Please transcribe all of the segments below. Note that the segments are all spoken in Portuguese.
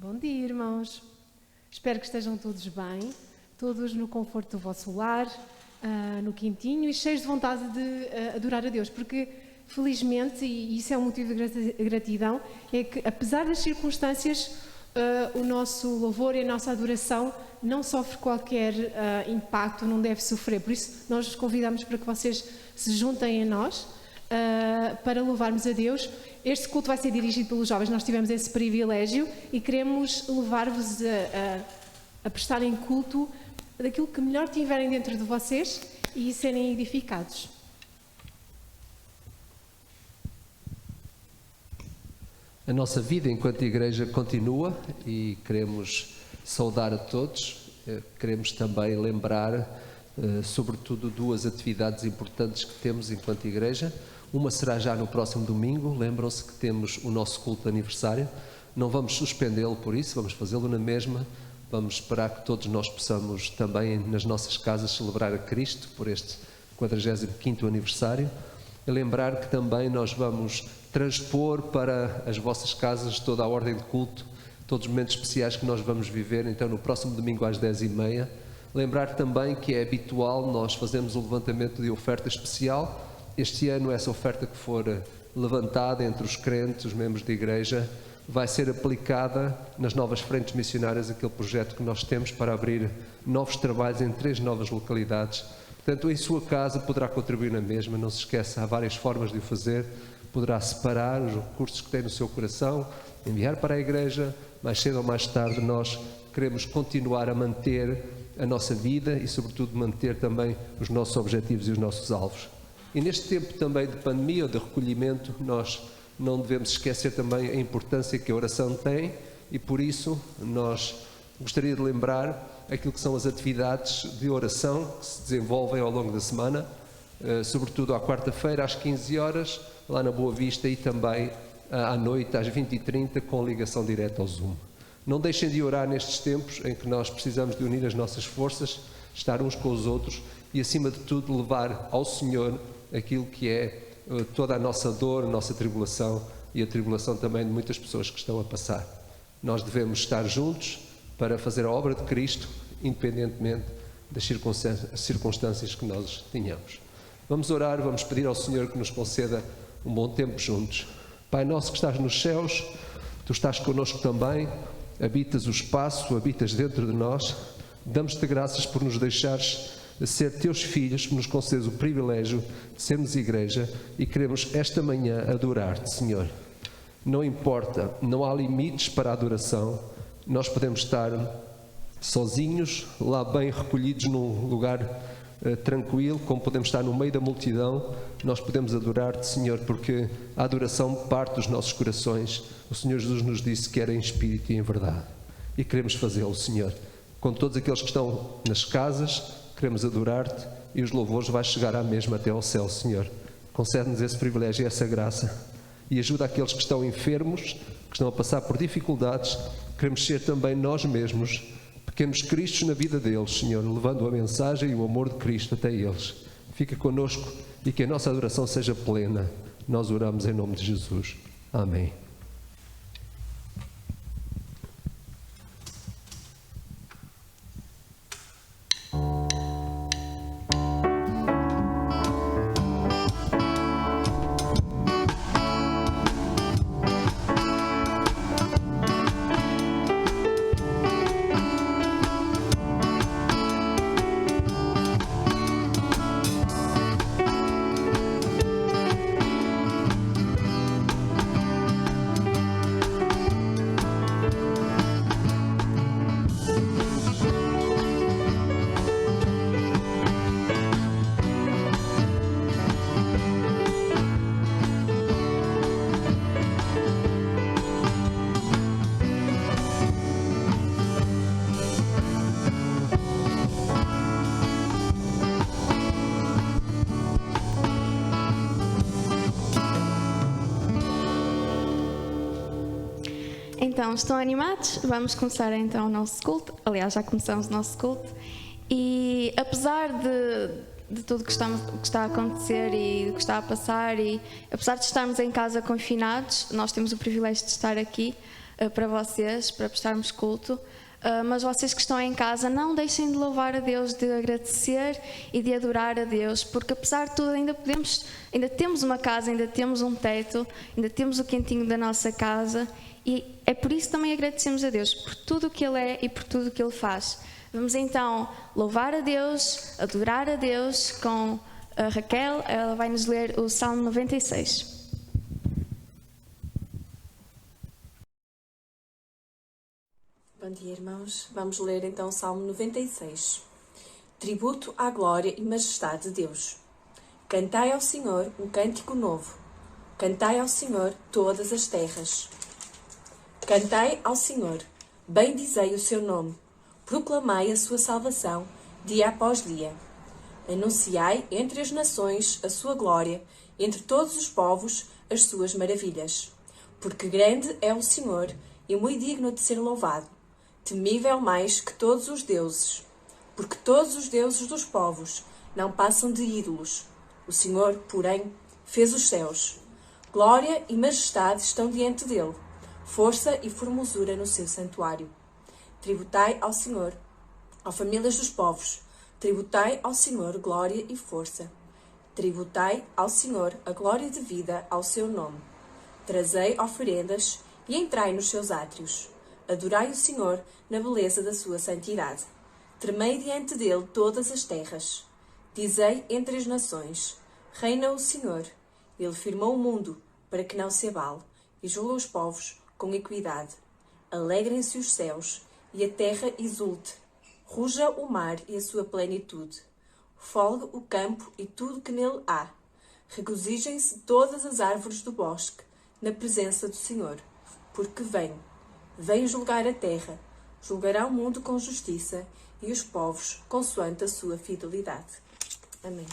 Bom dia, irmãos. Espero que estejam todos bem, todos no conforto do vosso lar, no quintinho e cheios de vontade de adorar a Deus, porque felizmente, e isso é um motivo de gratidão, é que apesar das circunstâncias, o nosso louvor e a nossa adoração não sofre qualquer impacto, não deve sofrer. Por isso, nós vos convidamos para que vocês se juntem a nós para louvarmos a Deus. Este culto vai ser dirigido pelos jovens, nós tivemos esse privilégio e queremos levar-vos a prestarem culto daquilo que melhor tiverem dentro de vocês e serem edificados. A nossa vida enquanto igreja continua e queremos saudar a todos. Queremos também lembrar, sobretudo, duas atividades importantes que temos enquanto igreja. Uma será já no próximo domingo. Lembram-se que temos o nosso culto de aniversário. Não vamos suspendê-lo por isso, vamos fazê-lo na mesma. Vamos esperar que todos nós possamos também nas nossas casas celebrar a Cristo por este 45º aniversário. E lembrar que também nós vamos transpor para as vossas casas toda a ordem de culto, todos os momentos especiais que nós vamos viver, então no próximo domingo às 10h30. Lembrar também que é habitual nós fazermos o levantamento de oferta especial. Este ano essa oferta que for levantada entre os crentes, os membros da igreja, vai ser aplicada nas novas frentes missionárias, aquele projeto que nós temos para abrir novos trabalhos em 3 novas localidades. Portanto, em sua casa poderá contribuir na mesma, não se esqueça, há várias formas de o fazer. Poderá separar os recursos que tem no seu coração, enviar para a igreja. Mais cedo ou mais tarde nós queremos continuar a manter a nossa vida e sobretudo manter também os nossos objetivos e os nossos alvos. E neste tempo também de pandemia ou de recolhimento, nós não devemos esquecer também a importância que a oração tem e por isso nós gostaria de lembrar aquilo que são as atividades de oração que se desenvolvem ao longo da semana, sobretudo à quarta-feira às 15 horas, lá na Boa Vista e também à noite às 20h30 com ligação direta ao Zoom. Não deixem de orar nestes tempos em que nós precisamos de unir as nossas forças, estar uns com os outros e acima de tudo levar ao Senhor aquilo que é toda a nossa dor, a nossa tribulação e a tribulação também de muitas pessoas que estão a passar. Nós devemos estar juntos para fazer a obra de Cristo, independentemente das circunstâncias que nós tenhamos. Vamos orar, vamos pedir ao Senhor que nos conceda um bom tempo juntos. Pai nosso que estás nos céus, Tu estás connosco também, habitas o espaço, habitas dentro de nós. Damos-te graças por nos deixares ser Teus filhos, por nos concedes o privilégio de sermos igreja e queremos esta manhã adorar-te, Senhor. Não importa, não há limites para a adoração. Nós podemos estar sozinhos, lá bem recolhidos num lugar tranquilo, como podemos estar no meio da multidão. Nós podemos adorar-te, Senhor, porque a adoração parte dos nossos corações. O Senhor Jesus nos disse que era em espírito e em verdade. E queremos fazê-lo, Senhor. Com todos aqueles que estão nas casas, queremos adorar-te e os louvores vai chegar à mesma até ao céu, Senhor. Concede-nos esse privilégio e essa graça. E ajuda aqueles que estão enfermos, que estão a passar por dificuldades. Queremos ser também nós mesmos pequenos Cristos na vida deles, Senhor, levando a mensagem e o amor de Cristo até eles. Fica connosco e que a nossa adoração seja plena. Nós oramos em nome de Jesus. Amém. Então, estão animados? Vamos começar então o nosso culto. Aliás, já começamos o nosso culto. E apesar de tudo que está a acontecer e o que está a passar, e apesar de estarmos em casa confinados, nós temos o privilégio de estar aqui. para vocês, para prestarmos culto. Mas vocês que estão em casa, não deixem de louvar a Deus, de agradecer e de adorar a Deus, porque apesar de tudo ainda temos uma casa, ainda temos um teto, ainda temos o quentinho da nossa casa, e é por isso que também agradecemos a Deus, por tudo o que Ele é e por tudo o que Ele faz. Vamos então louvar a Deus, adorar a Deus com a Raquel. Ela vai nos ler o Salmo 96. Bom dia, irmãos. Vamos ler então o Salmo 96. Tributo à glória e majestade de Deus. Cantai ao Senhor um cântico novo. Cantai ao Senhor todas as terras. Cantai ao Senhor, bendizei o seu nome. Proclamai a sua salvação dia após dia. Anunciai entre as nações a sua glória, entre todos os povos as suas maravilhas. Porque grande é o Senhor e muito digno de ser louvado, temível mais que todos os deuses. Porque todos os deuses dos povos não passam de ídolos. O Senhor, porém, fez os céus. Glória e majestade estão diante dele, força e formosura no seu santuário. Tributai ao Senhor, ó famílias dos povos, tributai ao Senhor glória e força. Tributai ao Senhor a glória devida ao seu nome. Trazei oferendas e entrai nos seus átrios. Adorai o Senhor na beleza da sua santidade. Tremei diante dele todas as terras. Dizei entre as nações, reina o Senhor. Ele firmou o mundo para que não se abale e julga os povos com equidade. Alegrem-se os céus e a terra exulte. Ruja o mar e a sua plenitude. Folgue o campo e tudo que nele há. Regozijem-se todas as árvores do bosque na presença do Senhor, porque vem julgar a terra, julgará o mundo com justiça e os povos consoante a sua fidelidade. Amém.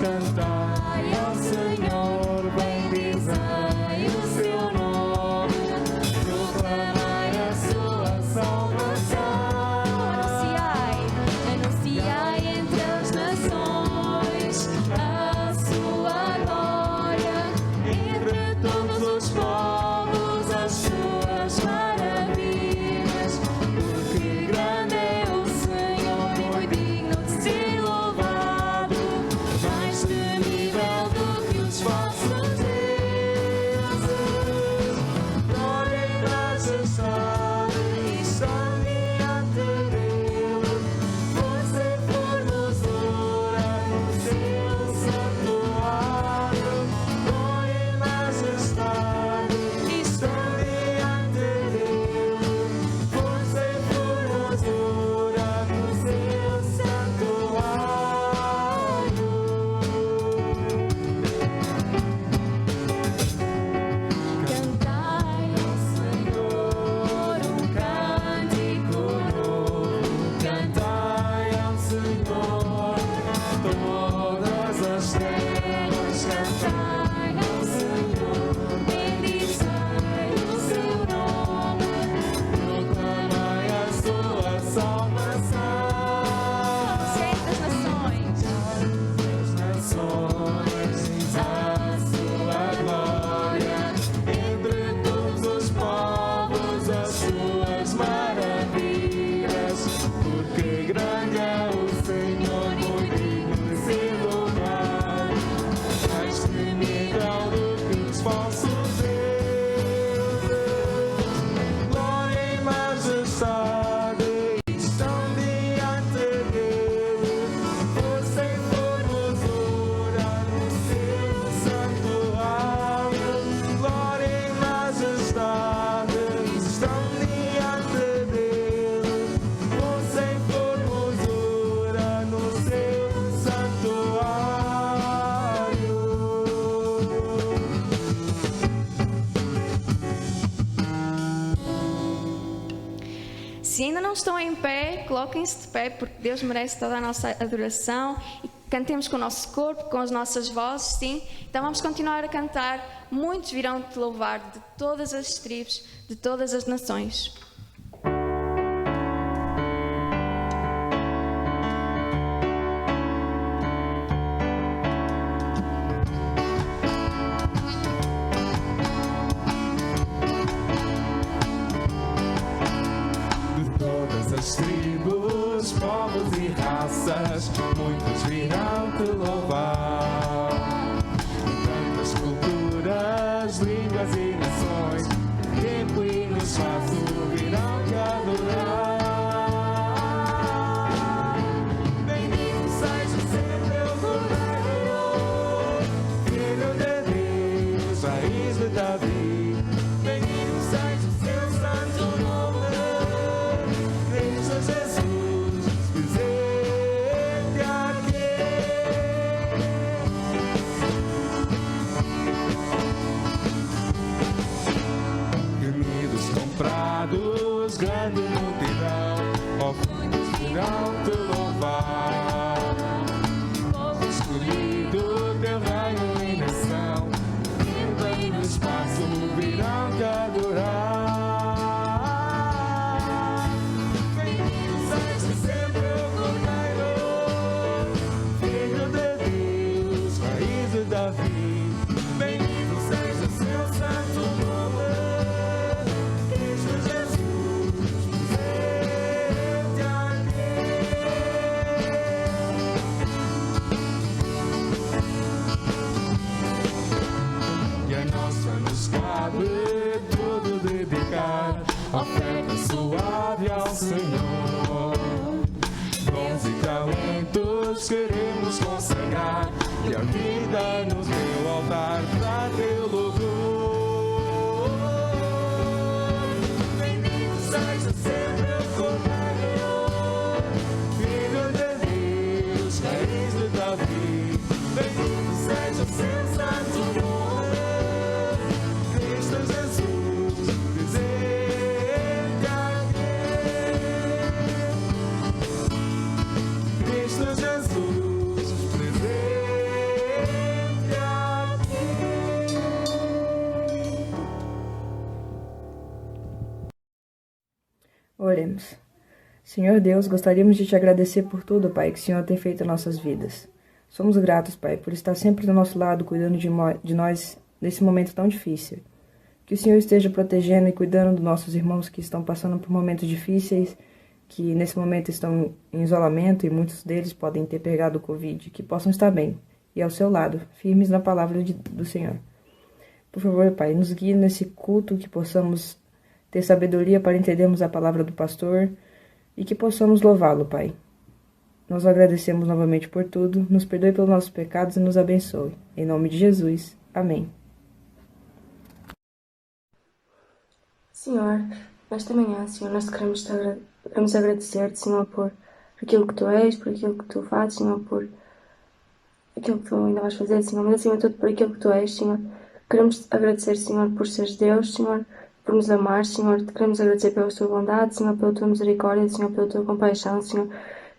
Cantai ao Senhor, bendizei coloquem-se de pé, porque Deus merece toda a nossa adoração. E cantemos com o nosso corpo, com as nossas vozes, sim. Então vamos continuar a cantar. Muitos virão te louvar de todas as tribos, de todas as nações. Tribos, povos e raças, muitos virão te louvar. Tantas culturas, línguas e nações, tempo e no espaço virão te adorar. Bendito seja sempre o Cordeiro, Filho de Deus, raiz de Davi. Bendito seja o seu santo nome. Jesus, presente aqui. Reunidos, comprados, grande multidão, ó muitos virão te louvar. Povo escolhido, teu reino e nação, tempo e no espaço virão te adorar. Tudo dedicar, oferta suave ao Senhor. Dons e talentos queremos consagrar, e a vida no teu altar pra teu louvor. Bendito seja sempre o Cordeiro, Filho de Deus, raiz de Davi. Bendito seja o seu santo nome. Oremos. Senhor Deus, gostaríamos de te agradecer por tudo, Pai, que o Senhor tem feito em nossas vidas. Somos gratos, Pai, por estar sempre do nosso lado, cuidando de nós nesse momento tão difícil. Que o Senhor esteja protegendo e cuidando dos nossos irmãos que estão passando por momentos difíceis, que nesse momento estão em isolamento e muitos deles podem ter pegado o Covid, que possam estar bem e ao seu lado, firmes na palavra do Senhor. Por favor, Pai, nos guie nesse culto, que possamos ter sabedoria para entendermos a palavra do pastor e que possamos louvá-lo, Pai. Nós agradecemos novamente por tudo, nos perdoe pelos nossos pecados e nos abençoe. Em nome de Jesus. Amém. Senhor, nesta manhã, Senhor, nós queremos agradecer-te, Senhor, por aquilo que Tu és, por aquilo que Tu fazes, Senhor, por aquilo que Tu ainda vais fazer, Senhor, mas acima de tudo por aquilo que Tu és, Senhor. Queremos agradecer, Senhor, por seres Deus, Senhor, por nos amar, Senhor. Te queremos agradecer pela Tua bondade, Senhor, pela Tua misericórdia, Senhor, pela Tua compaixão, Senhor.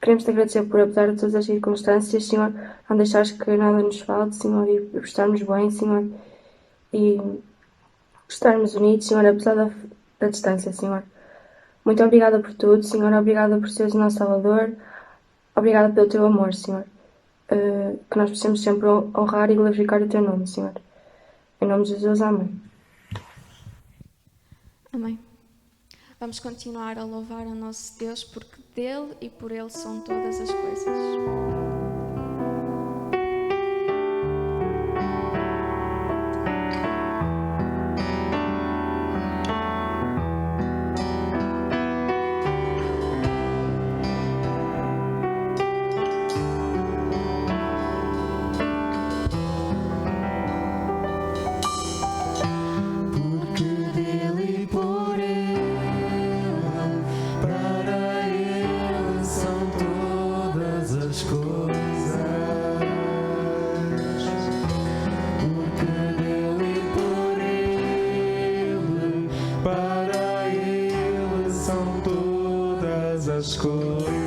Queremos te agradecer por, apesar de todas as circunstâncias, Senhor, não deixares que nada nos falte, Senhor, e por estarmos bem, Senhor, e estarmos unidos, Senhor, apesar da distância, Senhor. Muito obrigada por tudo, Senhor. Obrigada por seres o nosso Salvador. Obrigada pelo Teu amor, Senhor. Que nós possamos sempre honrar e glorificar o Teu nome, Senhor. Em nome de Jesus, amém. Amém. Vamos continuar a louvar o nosso Deus, porque dele e por ele são todas as coisas. Para ele são todas as coisas.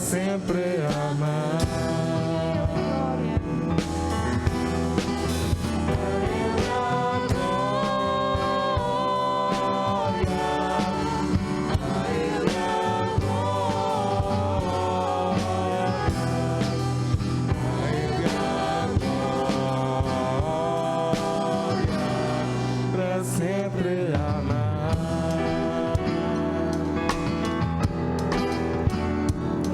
sempre amar. Sempre amar.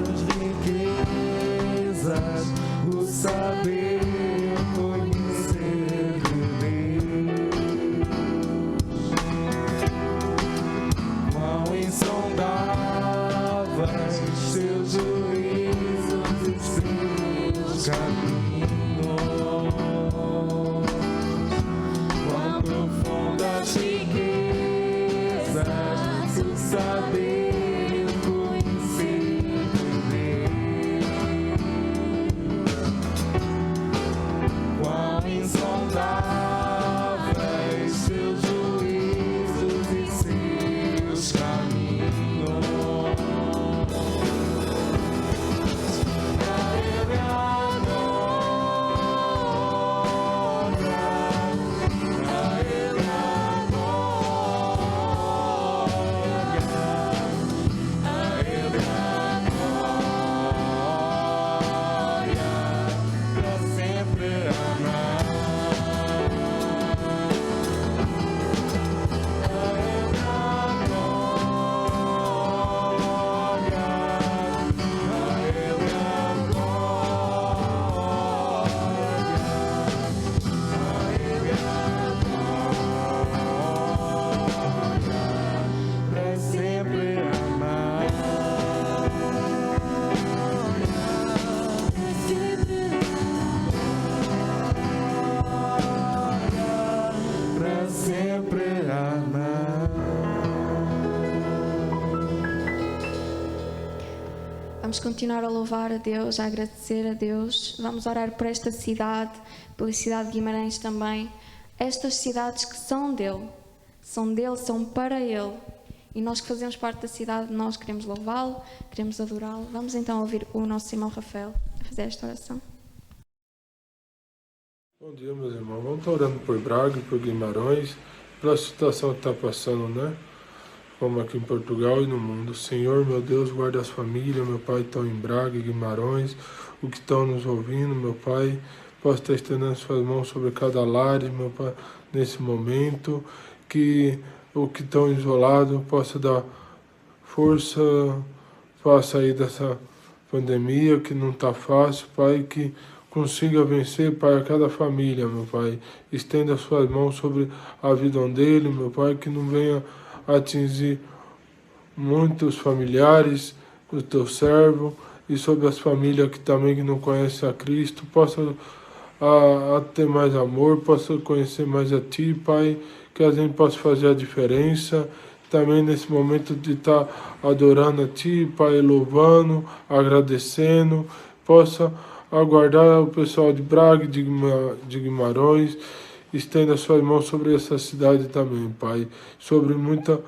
As riquezas, o saber, conhecer de Deus. Quão insondáveis seus juízos e seus caminhos. Quão profundas riquezas, o saber, conhecer de Deus. Quão insondáveis seus juízos e seus caminhos. A Ele a glória, a Ele a glória, a Ele a glória, pra sempre amar. A Ele a glória, a Ele a glória, pra sempre amar. Pra sempre amar. Vamos continuar a louvar a Deus, a agradecer a Deus. Vamos orar por esta cidade, pela cidade de Guimarães também. Estas cidades que são dele, são para ele. E nós que fazemos parte da cidade, nós queremos louvá-lo, queremos adorá-lo. Vamos então ouvir o nosso irmão Rafael a fazer esta oração. Bom dia, meus irmãos. Vamos estar orando por Braga, por Guimarães, pela situação que está passando, né? Como aqui em Portugal e no mundo. Senhor, meu Deus, guarda as famílias, meu Pai, estão em Braga e Guimarães, o que estão nos ouvindo, meu Pai, possa estar estendendo suas mãos sobre cada lar, meu Pai, nesse momento, que o que estão isolados possa dar força para sair dessa pandemia, que não está fácil, Pai, que consiga vencer, Pai, a cada família, meu Pai. Estenda suas mãos sobre a vida dele, meu Pai, que não venha atingir muitos familiares do teu servo e sobre as famílias que também que não conhecem a Cristo, possa a ter mais amor, possa conhecer mais a Ti, Pai, que a gente possa fazer a diferença. Também nesse momento de estar adorando a Ti, Pai, louvando, agradecendo, possa aguardar o pessoal de Braga e de Guimarães. Estenda suas mãos sobre essa cidade também, Pai. Sobre muita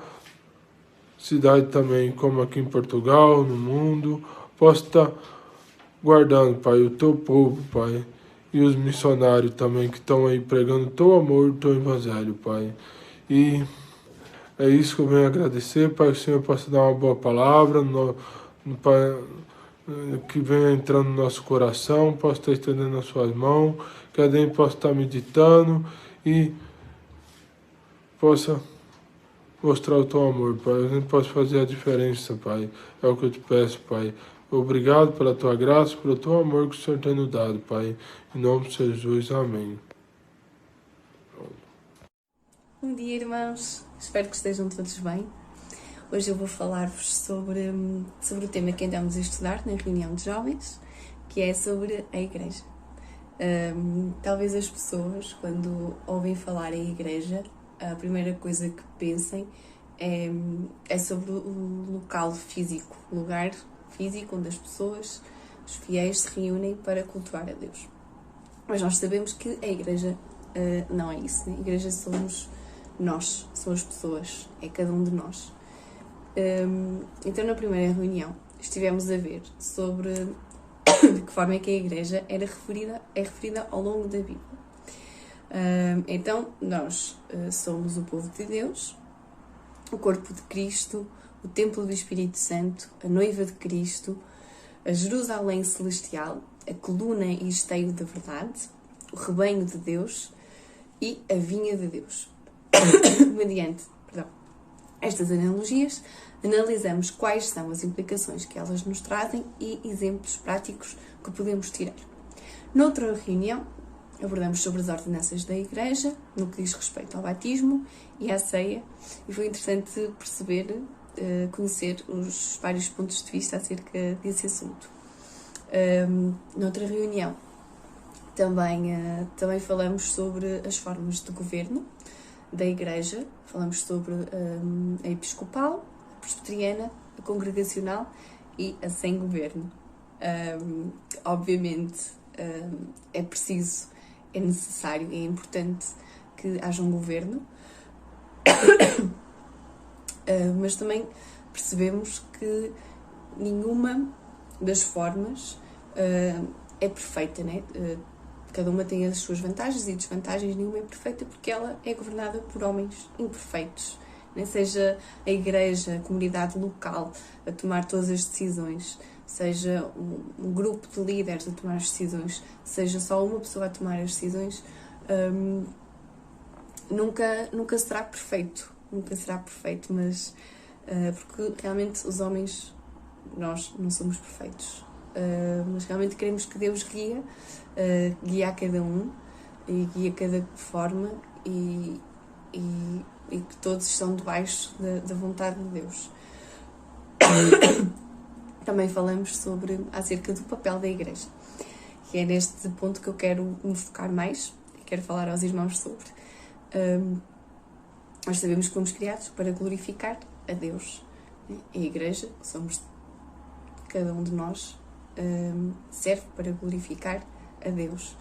cidade também, como aqui em Portugal, no mundo. Possa estar guardando, Pai, o Teu povo, Pai. E os missionários também que estão aí pregando o Teu amor, o Teu Evangelho, Pai. E é isso que eu venho agradecer, Pai, que o Senhor possa dar uma boa palavra, Pai, que venha entrando no nosso coração, possa estar estendendo as suas mãos, que a gente possa estar meditando e possa mostrar o Teu amor, Pai. A gente possa fazer a diferença, Pai. É o que eu te peço, Pai. Obrigado pela Tua graça, pelo Teu amor que o Senhor tem nos dado, Pai. Em nome de Jesus, amém. Bom dia, irmãos. Espero que estejam todos bem. Hoje eu vou falar-vos sobre o tema que andamos a estudar na reunião de jovens, que é sobre a igreja. Talvez as pessoas, quando ouvem falar em igreja, a primeira coisa que pensem é sobre o local físico, o lugar físico onde as pessoas, os fiéis, se reúnem para cultuar a Deus. Mas nós sabemos que a igreja não é isso, né? A igreja somos nós, são as pessoas, é cada um de nós. Então, na primeira reunião, estivemos a ver sobre de que forma é que a Igreja é referida ao longo da Bíblia. Então, nós somos o povo de Deus, o corpo de Cristo, o templo do Espírito Santo, a noiva de Cristo, a Jerusalém celestial, a coluna e esteio da verdade, o rebanho de Deus e a vinha de Deus. Mediante estas analogias, analisamos quais são as implicações que elas nos trazem e exemplos práticos que podemos tirar. Noutra reunião, abordamos sobre as ordenanças da Igreja, no que diz respeito ao batismo e à ceia, e foi interessante perceber, conhecer os vários pontos de vista acerca desse assunto. Noutra reunião, também falamos sobre as formas de governo da Igreja, falamos sobre a episcopal, a presbiteriana, a congregacional e a sem governo. Obviamente, é preciso, é necessário e é importante que haja um governo, mas também percebemos que nenhuma das formas é perfeita, né? Cada uma tem as suas vantagens e desvantagens, nenhuma é perfeita porque ela é governada por homens imperfeitos, né? Seja a Igreja, a comunidade local a tomar todas as decisões, seja um grupo de líderes a tomar as decisões, seja só uma pessoa a tomar as decisões, nunca será perfeito, mas porque realmente os homens, nós não somos perfeitos, mas realmente queremos que Deus guie a cada um e guie a cada forma e que todos estão debaixo da vontade de Deus. Também falamos acerca do papel da Igreja, que é neste ponto que eu quero me focar mais e quero falar aos irmãos sobre. Nós sabemos que fomos criados para glorificar a Deus. A Igreja, que somos cada um de nós, serve para glorificar a Deus.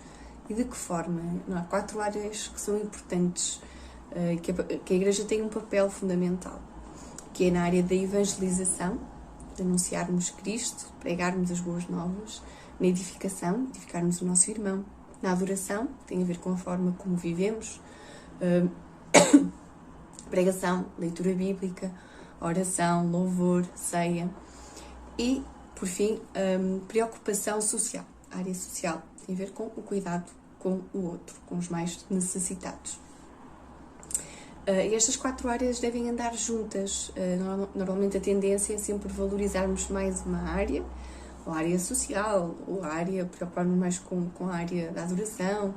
E de que forma? Há 4 áreas que são importantes, que a Igreja tem um papel fundamental, que é na área da evangelização, de anunciarmos Cristo, pregarmos as boas novas, na edificarmos o nosso irmão, na adoração, que tem a ver com a forma como vivemos, pregação, leitura bíblica, oração, louvor, ceia e, por fim, preocupação social. A área social tem a ver com o cuidado com o outro, com os mais necessitados. E estas 4 áreas devem andar juntas. Normalmente a tendência é sempre valorizarmos mais uma área, ou a área social, ou a área, preocupar-nos mais com a área da adoração,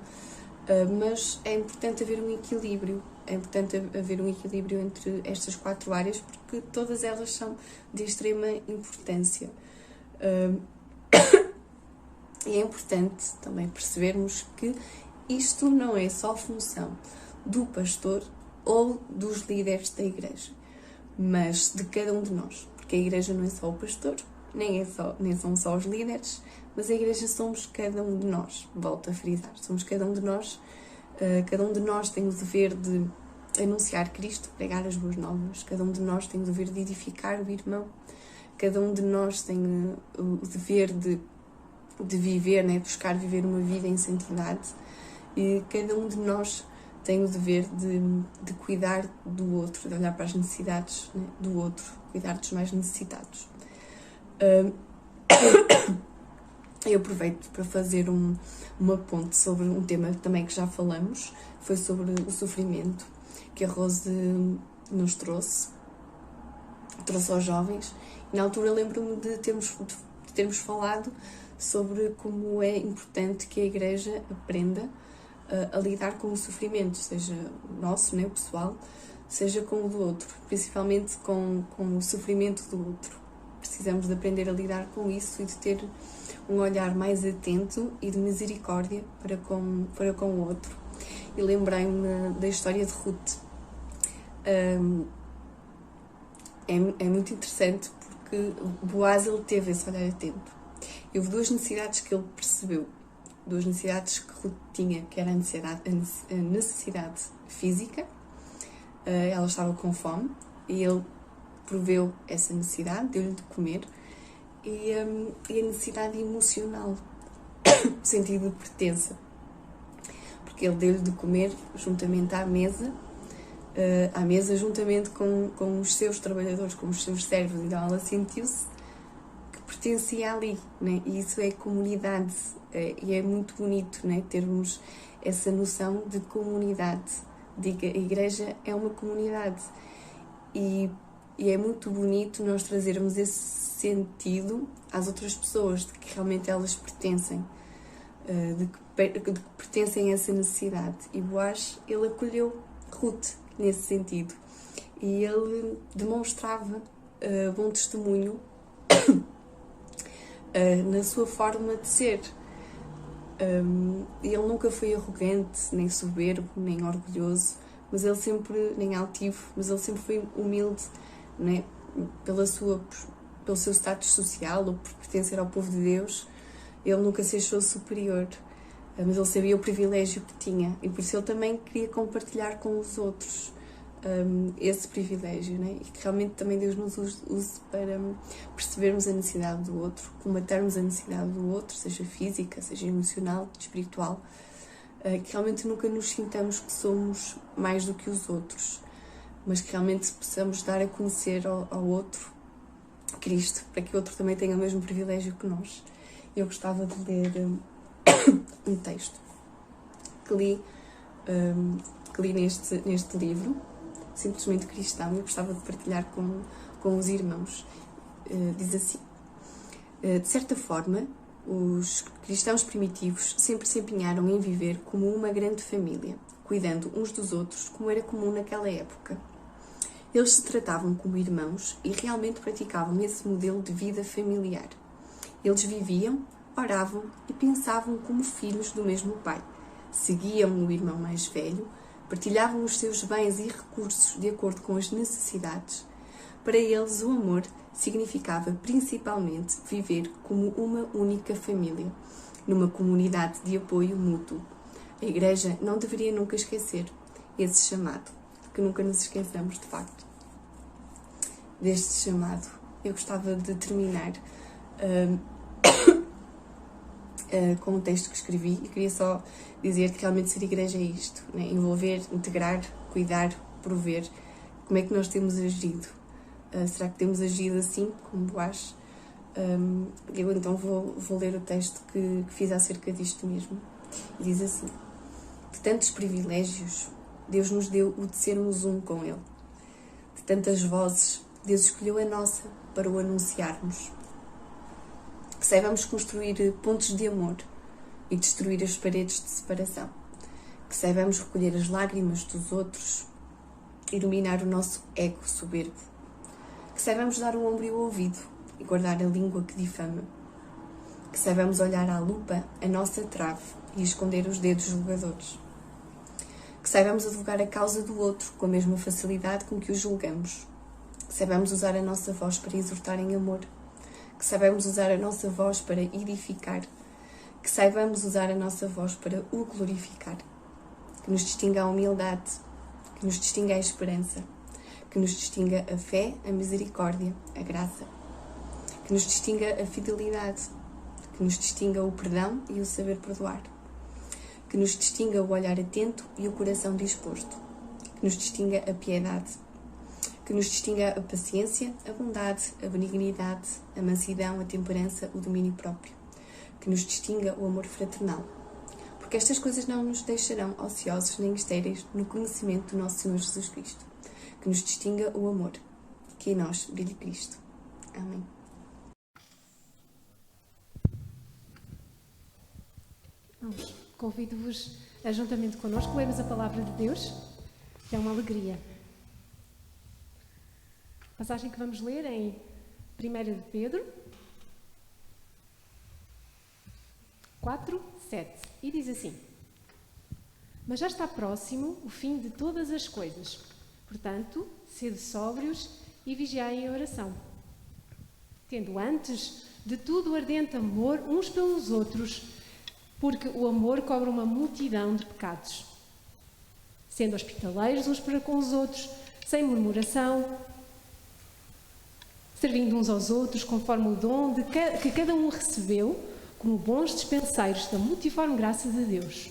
mas é importante haver um equilíbrio. É importante haver um equilíbrio entre estas 4 áreas, porque todas elas são de extrema importância. E é importante também percebermos que isto não é só função do pastor ou dos líderes da Igreja, mas de cada um de nós, porque a Igreja não é só o pastor, nem são só os líderes, mas a Igreja somos cada um de nós. Volto a frisar, somos cada um de nós. Cada um de nós tem o dever de anunciar Cristo, pregar as boas novas. Cada um de nós tem o dever de edificar o irmão. Cada um de nós tem o dever de viver, né? Buscar viver uma vida em santidade. E cada um de nós tem o dever de cuidar do outro, de olhar para as necessidades, né, do outro, cuidar dos mais necessitados. Eu aproveito para fazer uma ponte sobre um tema também que já falamos, foi sobre o sofrimento, que a Rose nos trouxe aos jovens. E na altura lembro-me de termos falado sobre como é importante que a Igreja aprenda a lidar com o sofrimento, seja o nosso, né, o pessoal, seja com o do outro, principalmente com o sofrimento do outro. Precisamos de aprender a lidar com isso e de ter um olhar mais atento e de misericórdia para com o outro. E lembrei-me da história de Ruth. É muito interessante porque Boaz, ele teve esse olhar atento. E houve 2 necessidades que ele percebeu. 2 necessidades que Ruth tinha, que era a necessidade física. Ela estava com fome e ele proveu essa necessidade, deu-lhe de comer. e a necessidade emocional, o sentido de pertença. Porque ele deu-lhe de comer juntamente à mesa juntamente com os seus trabalhadores, com os seus servos. Então ela sentiu-se que pertencia ali, né? E isso é comunidade, e é muito bonito, né? Termos essa noção de comunidade. A igreja é uma comunidade e é muito bonito nós trazermos esse sentido às outras pessoas, de que realmente elas pertencem, de que pertencem a essa necessidade. E Boaz, ele acolheu Ruth nesse sentido, e ele demonstrava bom testemunho na sua forma de ser. Ele nunca foi arrogante, nem soberbo, nem orgulhoso, mas ele sempre, nem altivo, mas ele sempre foi humilde, né? Pelo seu status social, ou por pertencer ao povo de Deus. Ele nunca se achou superior, mas ele sabia o privilégio que tinha, e por isso ele também queria compartilhar com os outros esse privilégio, né? E que realmente também Deus nos use para percebermos a necessidade do outro, combatermos a necessidade do outro, seja física, seja emocional, espiritual, que realmente nunca nos sintamos que somos mais do que os outros, mas que realmente possamos dar a conhecer ao outro Cristo, para que o outro também tenha o mesmo privilégio que nós. Eu gostava de ler um texto que li neste livro, Simplesmente Cristão. Eu gostava de partilhar com os irmãos. Diz assim: de certa forma, os cristãos primitivos sempre se empenharam em viver como uma grande família, cuidando uns dos outros, como era comum naquela época. Eles se tratavam como irmãos e realmente praticavam esse modelo de vida familiar. Eles viviam, oravam e pensavam como filhos do mesmo pai. Seguiam o irmão mais velho, partilhavam os seus bens e recursos de acordo com as necessidades. Para eles, o amor significava principalmente viver como uma única família, numa comunidade de apoio mútuo. A Igreja não deveria nunca esquecer esse chamado, que nunca nos esqueçamos, de facto, deste chamado. Eu gostava de terminar com um texto que escrevi, e queria só dizer que realmente ser igreja é isto, né? Envolver, integrar, cuidar, prover. Como é que nós temos agido? Será que temos agido assim, como Boaz? Eu então vou ler o texto que fiz acerca disto mesmo. E diz assim: de tantos privilégios, Deus nos deu o de sermos um com Ele. De tantas vozes, Deus escolheu a nossa para o anunciarmos. Que saibamos construir pontos de amor e destruir as paredes de separação. Que saibamos recolher as lágrimas dos outros e dominar o nosso ego soberbo. Que saibamos dar o ombro e o ouvido e guardar a língua que difama. Que saibamos olhar à lupa a nossa trave e esconder os dedos julgadores. Que saibamos advogar a causa do outro com a mesma facilidade com que o julgamos. Que saibamos usar a nossa voz para exortar em amor. Que saibamos usar a nossa voz para edificar. Que saibamos usar a nossa voz para o glorificar. Que nos distinga a humildade, que nos distinga a esperança, que nos distinga a fé, a misericórdia, a graça, que nos distinga a fidelidade, que nos distinga o perdão e o saber perdoar, que nos distinga o olhar atento e o coração disposto, que nos distinga a piedade, que nos distinga a paciência, a bondade, a benignidade, a mansidão, a temperança, o domínio próprio, que nos distinga o amor fraternal, porque estas coisas não nos deixarão ociosos nem estéreis no conhecimento do nosso Senhor Jesus Cristo, que nos distinga o amor, que em nós brilhe Cristo. Amém. Convido-vos a, juntamente connosco, lermos a palavra de Deus, que é uma alegria. A passagem que vamos ler é em 1 de Pedro 4, 7, e diz assim: mas já está próximo o fim de todas as coisas. Portanto, sede sóbrios e vigiai em oração, tendo antes de tudo ardente amor uns pelos outros, porque o amor cobre uma multidão de pecados. Sendo hospitaleiros uns para com os outros, sem murmuração, servindo uns aos outros conforme o dom que cada um recebeu, como bons dispenseiros da multiforme graça de Deus.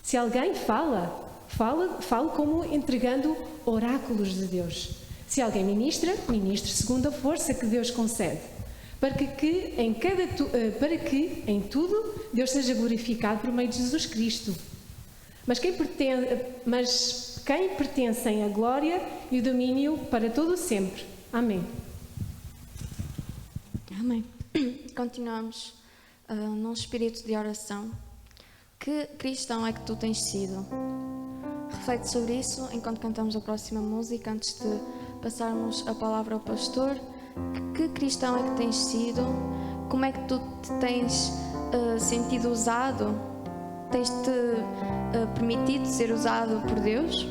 Se alguém fale como entregando oráculos de Deus. Se alguém ministre segundo a força que Deus concede, para que em tudo Deus seja glorificado por meio de Jesus Cristo. Mas quem pertencem a glória e o domínio para todo o sempre. Amém. Amém. Continuamos num espírito de oração. Que cristão é que tu tens sido? Reflete sobre isso enquanto cantamos a próxima música, antes de passarmos a palavra ao pastor. Que cristão é que tens sido? Como é que tu te tens sentido usado? Tens-te permitido ser usado por Deus?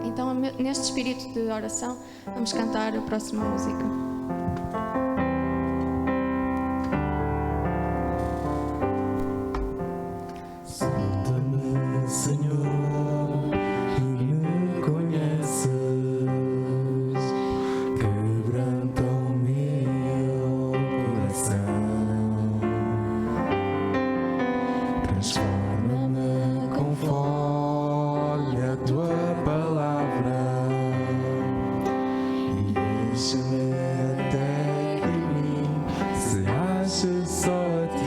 Então, neste espírito de oração, vamos cantar a próxima música. Solta-me, Senhor, tu me conheces, quebranta o meu coração, transforma-me conforme a tua palavra e enche-me até que em mim se ache só a ti.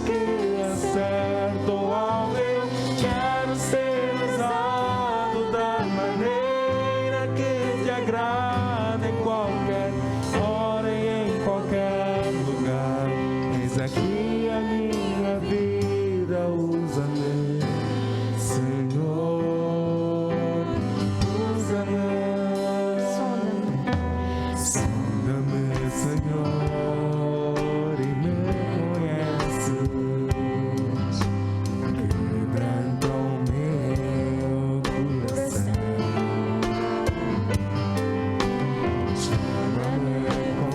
Que acerto ao meu, quero ser usado da maneira que te agrada, em qualquer hora e em qualquer lugar. Eis aqui a minha vida, usa-me, Senhor, usa-me, sonda-me, Senhor, e me quebranta o meu coração, chama-me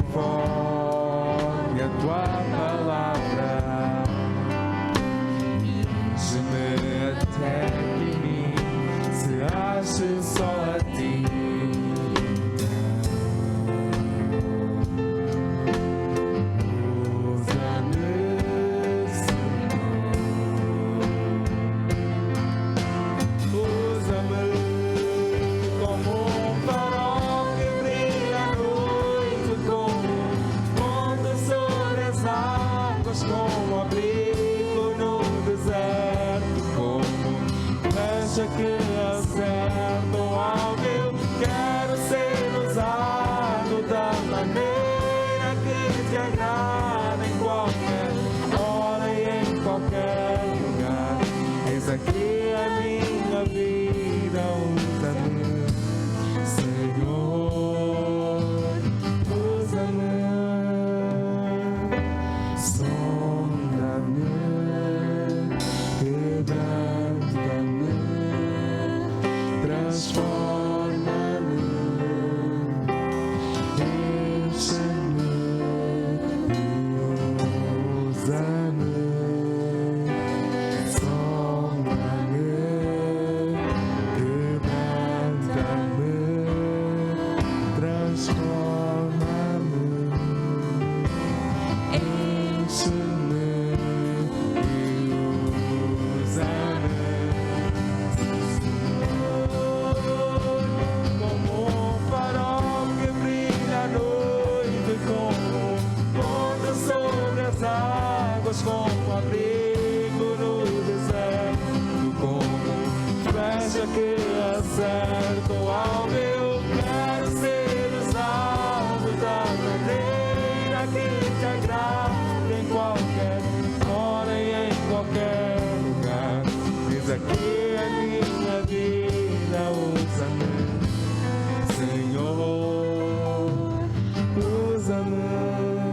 conforme a tua palavra, enche-me até que em mim se ache só a ti. Como abrigo no deserto, como flecha que acerta o alvo. Quero ser usado da maneira que te agrada, em qualquer hora e em qualquer lugar. Eis aqui a minha vida, usa-me, Senhor, usa-me. Quebranta-me, transforma-me, enche-me, usa-me, sonda-me, quebranta-me, transforma-me, enche-me. Como abrigo no deserto, como flecha que acerta o alvo. Eu quero ser usado da maneira que te agrada, em qualquer hora e em qualquer lugar. Eis aqui a minha vida, usa-me, Senhor, usa-me.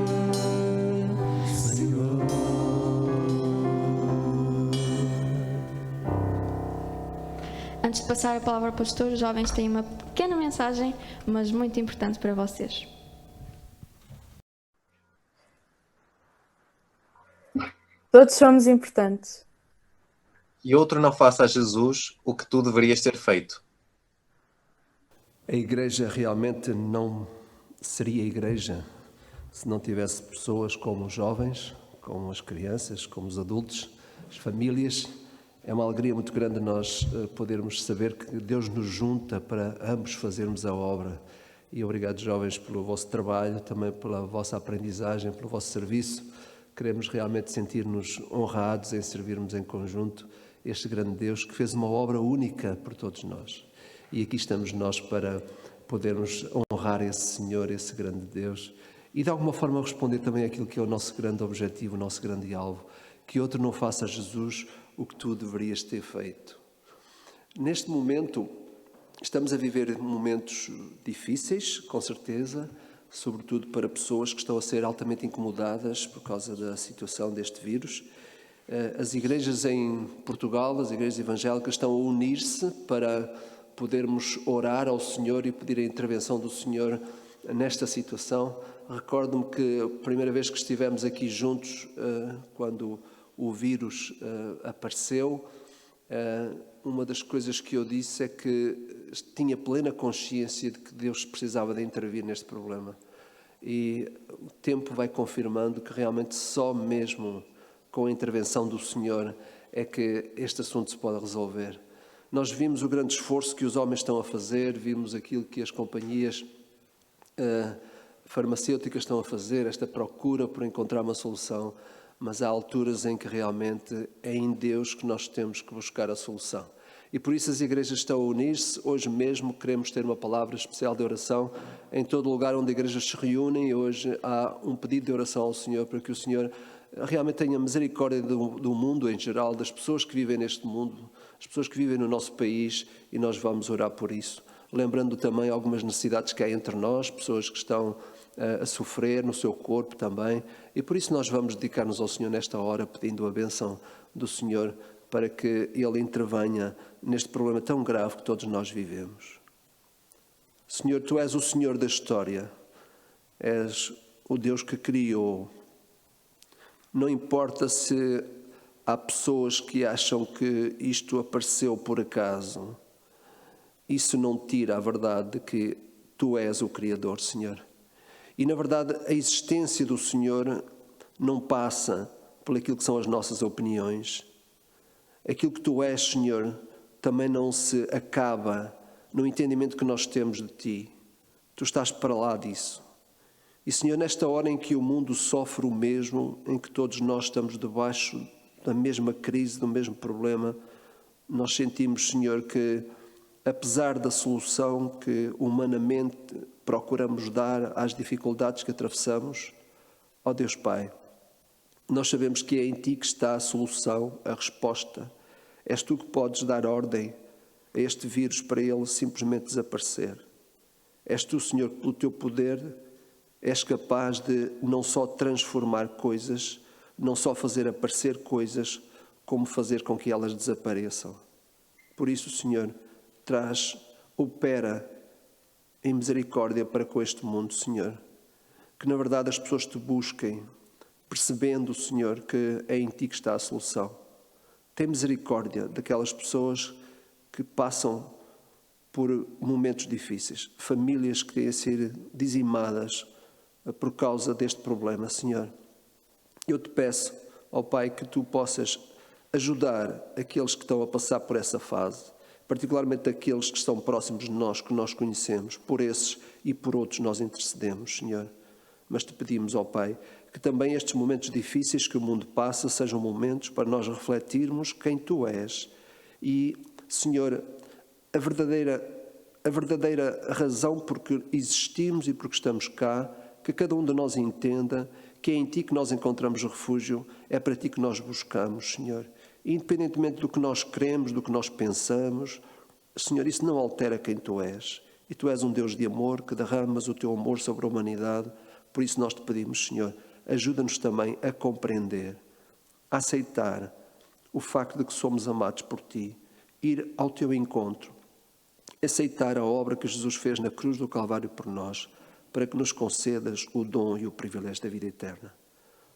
Antes de passar a palavra ao pastor, os jovens têm uma pequena mensagem, mas muito importante para vocês. Todos somos importantes. E outro não faça a Jesus o que tu deverias ter feito. A igreja realmente não seria igreja se não tivesse pessoas como os jovens, como as crianças, como os adultos, as famílias. É uma alegria muito grande nós podermos saber que Deus nos junta para ambos fazermos a obra. E obrigado, jovens, pelo vosso trabalho, também pela vossa aprendizagem, pelo vosso serviço. Queremos realmente sentir-nos honrados em servirmos em conjunto este grande Deus que fez uma obra única por todos nós. E aqui estamos nós para podermos honrar esse Senhor, esse grande Deus, e de alguma forma responder também àquilo que é o nosso grande objetivo, o nosso grande alvo, que outro não faça a Jesus o que tu deverias ter feito. Neste momento, estamos a viver momentos difíceis, com certeza, sobretudo para pessoas que estão a ser altamente incomodadas por causa da situação deste vírus. As igrejas em Portugal, as igrejas evangélicas, estão a unir-se para podermos orar ao Senhor e pedir a intervenção do Senhor nesta situação. Recordo-me que a primeira vez que estivemos aqui juntos, quando o vírus apareceu, uma das coisas que eu disse é que tinha plena consciência de que Deus precisava de intervir neste problema. E o tempo vai confirmando que realmente só mesmo com a intervenção do Senhor é que este assunto se pode resolver. Nós vimos o grande esforço que os homens estão a fazer, vimos aquilo que as companhias farmacêuticas estão a fazer, esta procura por encontrar uma solução, mas há alturas em que realmente é em Deus que nós temos que buscar a solução. E por isso as igrejas estão a unir-se. Hoje mesmo queremos ter uma palavra especial de oração em todo lugar onde igrejas se reúnem. Hoje há um pedido de oração ao Senhor para que o Senhor realmente tenha misericórdia do mundo em geral, das pessoas que vivem neste mundo, as pessoas que vivem no nosso país, e nós vamos orar por isso. Lembrando também algumas necessidades que há entre nós, pessoas que estão a sofrer no seu corpo também, e por isso nós vamos dedicar-nos ao Senhor nesta hora, pedindo a bênção do Senhor para que Ele intervenha neste problema tão grave que todos nós vivemos. Senhor, Tu és o Senhor da história, és o Deus que criou. Não importa se há pessoas que acham que isto apareceu por acaso, isso não tira a verdade de que Tu és o Criador, Senhor. E, na verdade, a existência do Senhor não passa por aquilo que são as nossas opiniões. Aquilo que Tu és, Senhor, também não se acaba no entendimento que nós temos de Ti. Tu estás para lá disso. E, Senhor, nesta hora em que o mundo sofre o mesmo, em que todos nós estamos debaixo da mesma crise, do mesmo problema, nós sentimos, Senhor, que apesar da solução que humanamente procuramos dar às dificuldades que atravessamos, ó Deus Pai, nós sabemos que é em Ti que está a solução, a resposta. És Tu que podes dar ordem a este vírus para ele simplesmente desaparecer. És Tu, Senhor, que pelo Teu poder és capaz de não só transformar coisas, não só fazer aparecer coisas, como fazer com que elas desapareçam. Por isso, Senhor, opera em misericórdia para com este mundo, Senhor. Que, na verdade, as pessoas Te busquem, percebendo, Senhor, que é em Ti que está a solução. Tem misericórdia daquelas pessoas que passam por momentos difíceis, famílias que têm a ser dizimadas por causa deste problema, Senhor. Eu Te peço, ó Pai, que Tu possas ajudar aqueles que estão a passar por essa fase, particularmente aqueles que estão próximos de nós, que nós conhecemos. Por esses e por outros nós intercedemos, Senhor. Mas Te pedimos, ó Pai, que também estes momentos difíceis que o mundo passa sejam momentos para nós refletirmos quem Tu és. E, Senhor, a verdadeira razão por que existimos e por que estamos cá, que cada um de nós entenda que é em Ti que nós encontramos refúgio, é para Ti que nós buscamos, Senhor. Independentemente do que nós queremos, do que nós pensamos, Senhor, isso não altera quem Tu és. E Tu és um Deus de amor, que derramas o Teu amor sobre a humanidade. Por isso nós Te pedimos, Senhor, ajuda-nos também a compreender, a aceitar o facto de que somos amados por Ti ir ao teu encontro, aceitar a obra que Jesus fez na cruz do Calvário por nós, para que nos concedas o dom e o privilégio da vida eterna.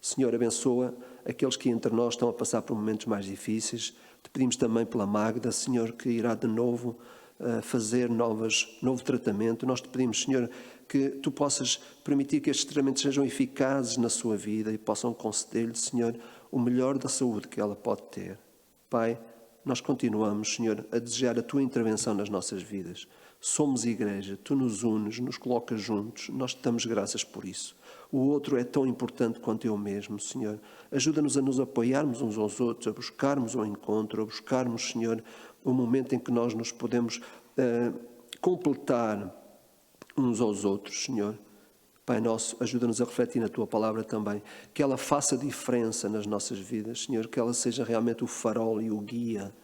Senhor, abençoa aqueles que entre nós estão a passar por momentos mais difíceis. Te pedimos também pela Magda, Senhor, que irá de novo fazer novo tratamento. Nós te pedimos, Senhor, que tu possas permitir que estes tratamentos sejam eficazes na sua vida e possam conceder-lhe, Senhor, o melhor da saúde que ela pode ter. Pai, nós continuamos, Senhor, a desejar a tua intervenção nas nossas vidas. Somos igreja, tu nos unes, nos colocas juntos, nós te damos graças por isso. O outro é tão importante quanto eu mesmo, Senhor. Ajuda-nos a nos apoiarmos uns aos outros, a buscarmos o encontro, a buscarmos, Senhor, o momento em que nós nos podemos completar uns aos outros, Senhor. Pai nosso, ajuda-nos a refletir na tua palavra também, que ela faça diferença nas nossas vidas, Senhor, que ela seja realmente o farol e o guia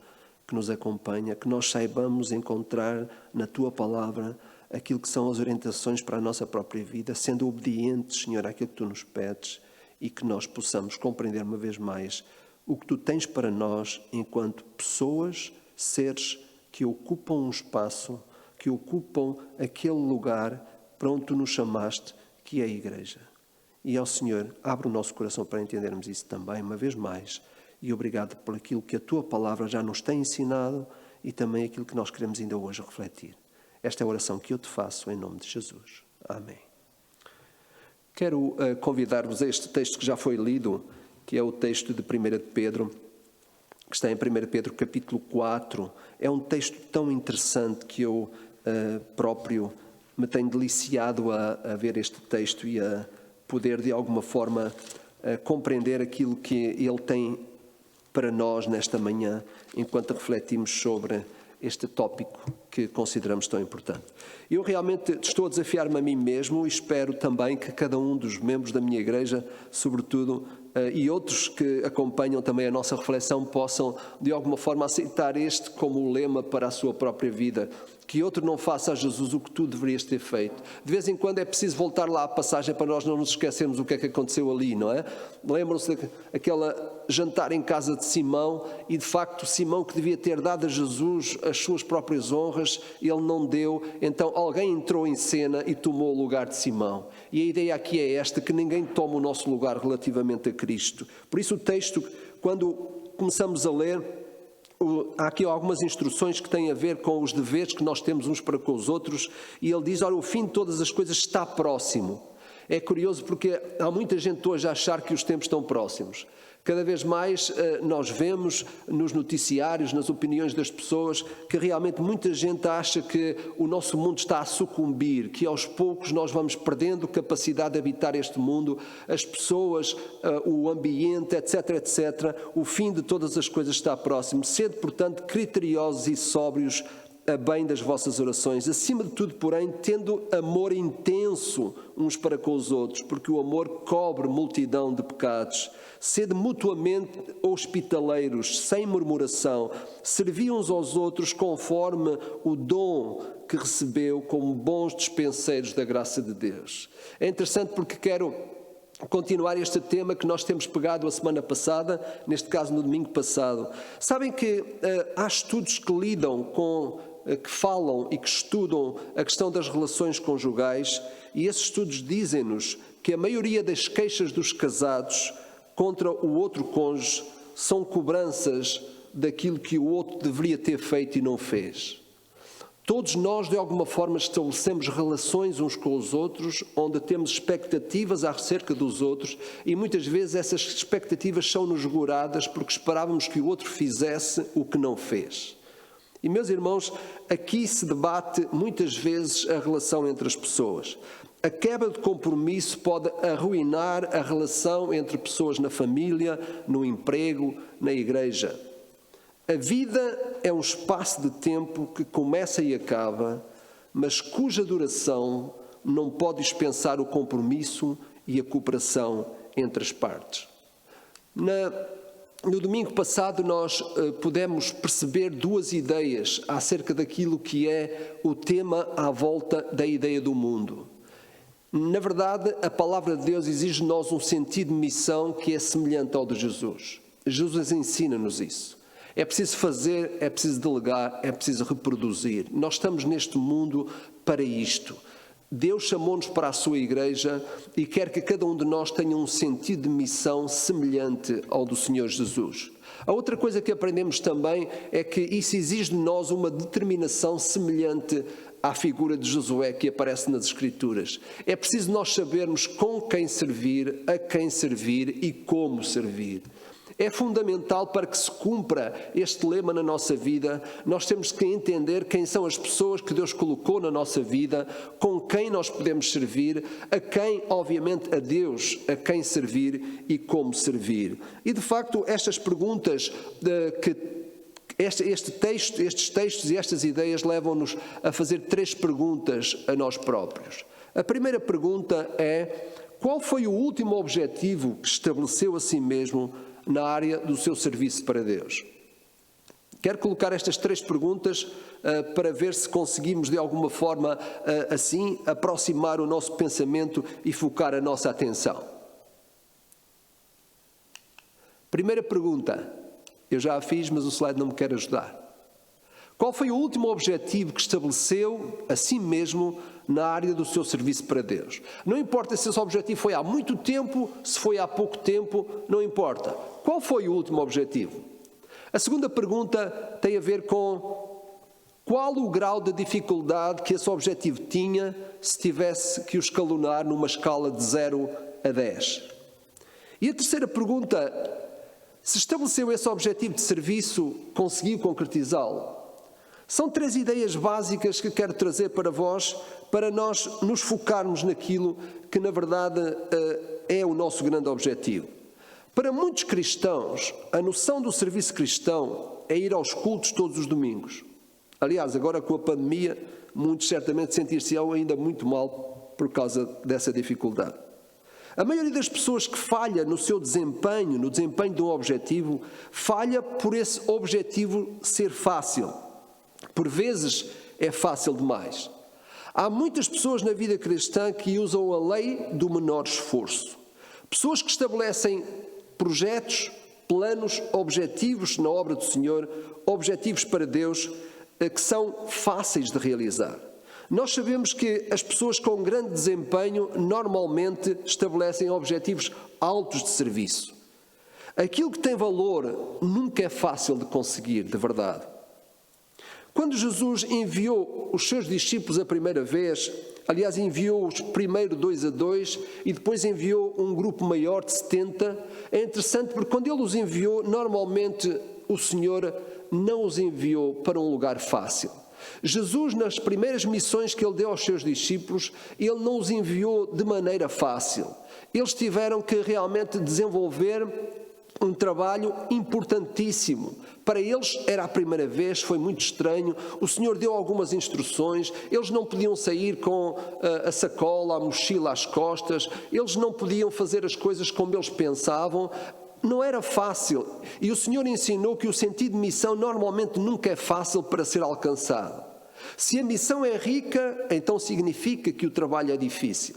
que nos acompanha, que nós saibamos encontrar na tua palavra aquilo que são as orientações para a nossa própria vida, sendo obedientes, Senhor, àquilo que tu nos pedes e que nós possamos compreender uma vez mais o que tu tens para nós enquanto pessoas, seres que ocupam um espaço, que ocupam aquele lugar para onde tu nos chamaste, que é a igreja. E ao Senhor, abre o nosso coração para entendermos isso também, uma vez mais. E obrigado por aquilo que a tua palavra já nos tem ensinado e também aquilo que nós queremos ainda hoje refletir. Esta é a oração que eu te faço em nome de Jesus. Amém. Quero convidar-vos a este texto que já foi lido, que é o texto de 1 de Pedro, que está em 1 Pedro capítulo 4. É um texto tão interessante que eu próprio me tenho deliciado a ver este texto e a poder de alguma forma compreender aquilo que ele tem para nós nesta manhã, enquanto refletimos sobre este tópico que consideramos tão importante. Eu realmente estou a desafiar-me a mim mesmo e espero também que cada um dos membros da minha igreja, sobretudo, e outros que acompanham também a nossa reflexão, possam de alguma forma aceitar este como o lema para a sua própria vida. Que outro não faça a Jesus o que tu deverias ter feito. De vez em quando é preciso voltar lá à passagem para nós não nos esquecermos o que é que aconteceu ali, não é? Lembram-se daquela jantar em casa de Simão e de facto Simão, que devia ter dado a Jesus as suas próprias honras, ele não deu, então alguém entrou em cena e tomou o lugar de Simão. E a ideia aqui é esta, que ninguém toma o nosso lugar relativamente a Cristo. Por isso o texto, quando começamos a ler, há aqui algumas instruções que têm a ver com os deveres que nós temos uns para com os outros, e ele diz, olha, o fim de todas as coisas está próximo. É curioso porque há muita gente hoje a achar que os tempos estão próximos. Cada vez mais nós vemos nos noticiários, nas opiniões das pessoas, que realmente muita gente acha que o nosso mundo está a sucumbir, que aos poucos nós vamos perdendo capacidade de habitar este mundo, as pessoas, o ambiente, etc, etc. O fim de todas as coisas está próximo. Sede, portanto, criteriosos e sóbrios a bem das vossas orações, acima de tudo, porém, tendo amor intenso uns para com os outros, porque o amor cobre multidão de pecados. Sede mutuamente hospitaleiros, sem murmuração, servi uns aos outros conforme o dom que recebeu, como bons dispenseiros da graça de Deus. É interessante porque quero continuar este tema que nós temos pegado a semana passada, neste caso no domingo passado. Sabem que há estudos que lidam com, que falam e que estudam a questão das relações conjugais, e esses estudos dizem-nos que a maioria das queixas dos casados contra o outro cônjuge são cobranças daquilo que o outro deveria ter feito e não fez. Todos nós, de alguma forma, estabelecemos relações uns com os outros, onde temos expectativas acerca dos outros, e muitas vezes essas expectativas são-nos goradas porque esperávamos que o outro fizesse o que não fez. E, meus irmãos, aqui se debate muitas vezes a relação entre as pessoas. A quebra de compromisso pode arruinar a relação entre pessoas na família, no emprego, na igreja. A vida é um espaço de tempo que começa e acaba, mas cuja duração não pode dispensar o compromisso e a cooperação entre as partes. No domingo passado nós pudemos perceber duas ideias acerca daquilo que é o tema à volta da ideia do mundo. Na verdade, a palavra de Deus exige de nós um sentido de missão que é semelhante ao de Jesus. Jesus ensina-nos isso. É preciso fazer, é preciso delegar, é preciso reproduzir. Nós estamos neste mundo para isto. Deus chamou-nos para a sua igreja e quer que cada um de nós tenha um sentido de missão semelhante ao do Senhor Jesus. A outra coisa que aprendemos também é que isso exige de nós uma determinação semelhante à figura de Josué que aparece nas Escrituras. É preciso nós sabermos com quem servir, a quem servir e como servir. É fundamental para que se cumpra este lema na nossa vida, nós temos que entender quem são as pessoas que Deus colocou na nossa vida, com quem nós podemos servir, a quem, obviamente, a Deus, a quem servir e como servir. E, de facto, estas perguntas estes textos e estas ideias levam-nos a fazer 3 perguntas a nós próprios. A primeira pergunta é: qual foi o último objetivo que estabeleceu a si mesmo na área do seu serviço para Deus? Quero colocar estas 3 perguntas para ver se conseguimos de alguma forma assim aproximar o nosso pensamento e focar a nossa atenção. Primeira pergunta, eu já a fiz, mas o slide não me quer ajudar. Qual foi o último objetivo que estabeleceu a si mesmo na área do seu serviço para Deus? Não importa se esse objetivo foi há muito tempo, se foi há pouco tempo, não importa. Qual foi o último objetivo? A segunda pergunta tem a ver com qual o grau de dificuldade que esse objetivo tinha se tivesse que o escalonar numa escala de 0 a 10. E a terceira pergunta: se estabeleceu esse objetivo de serviço, conseguiu concretizá-lo? São 3 ideias básicas que quero trazer para vós, para nós nos focarmos naquilo que, na verdade, é o nosso grande objetivo. Para muitos cristãos, a noção do serviço cristão é ir aos cultos todos os domingos. Aliás, agora com a pandemia, muitos certamente sentir-se-ão ainda muito mal por causa dessa dificuldade. A maioria das pessoas que falha no seu desempenho, no desempenho de um objetivo, falha por esse objetivo ser fácil. Por vezes é fácil demais. Há muitas pessoas na vida cristã que usam a lei do menor esforço. Pessoas que estabelecem projetos, planos, objetivos na obra do Senhor, objetivos para Deus, que são fáceis de realizar. Nós sabemos que as pessoas com grande desempenho normalmente estabelecem objetivos altos de serviço. Aquilo que tem valor nunca é fácil de conseguir, de verdade. Quando Jesus enviou os seus discípulos a primeira vez, aliás, enviou-os primeiro 2 a 2 e depois enviou um grupo maior de 70, é interessante porque quando Ele os enviou, normalmente o Senhor não os enviou para um lugar fácil. Jesus, nas primeiras missões que Ele deu aos seus discípulos, Ele não os enviou de maneira fácil. Eles tiveram que realmente desenvolver um trabalho importantíssimo. Para eles era a primeira vez, foi muito estranho. O Senhor deu algumas instruções. Eles não podiam sair com a sacola, a mochila às costas. Eles não podiam fazer as coisas como eles pensavam. Não era fácil. E o Senhor ensinou que o sentido de missão normalmente nunca é fácil para ser alcançado. Se a missão é rica, então significa que o trabalho é difícil.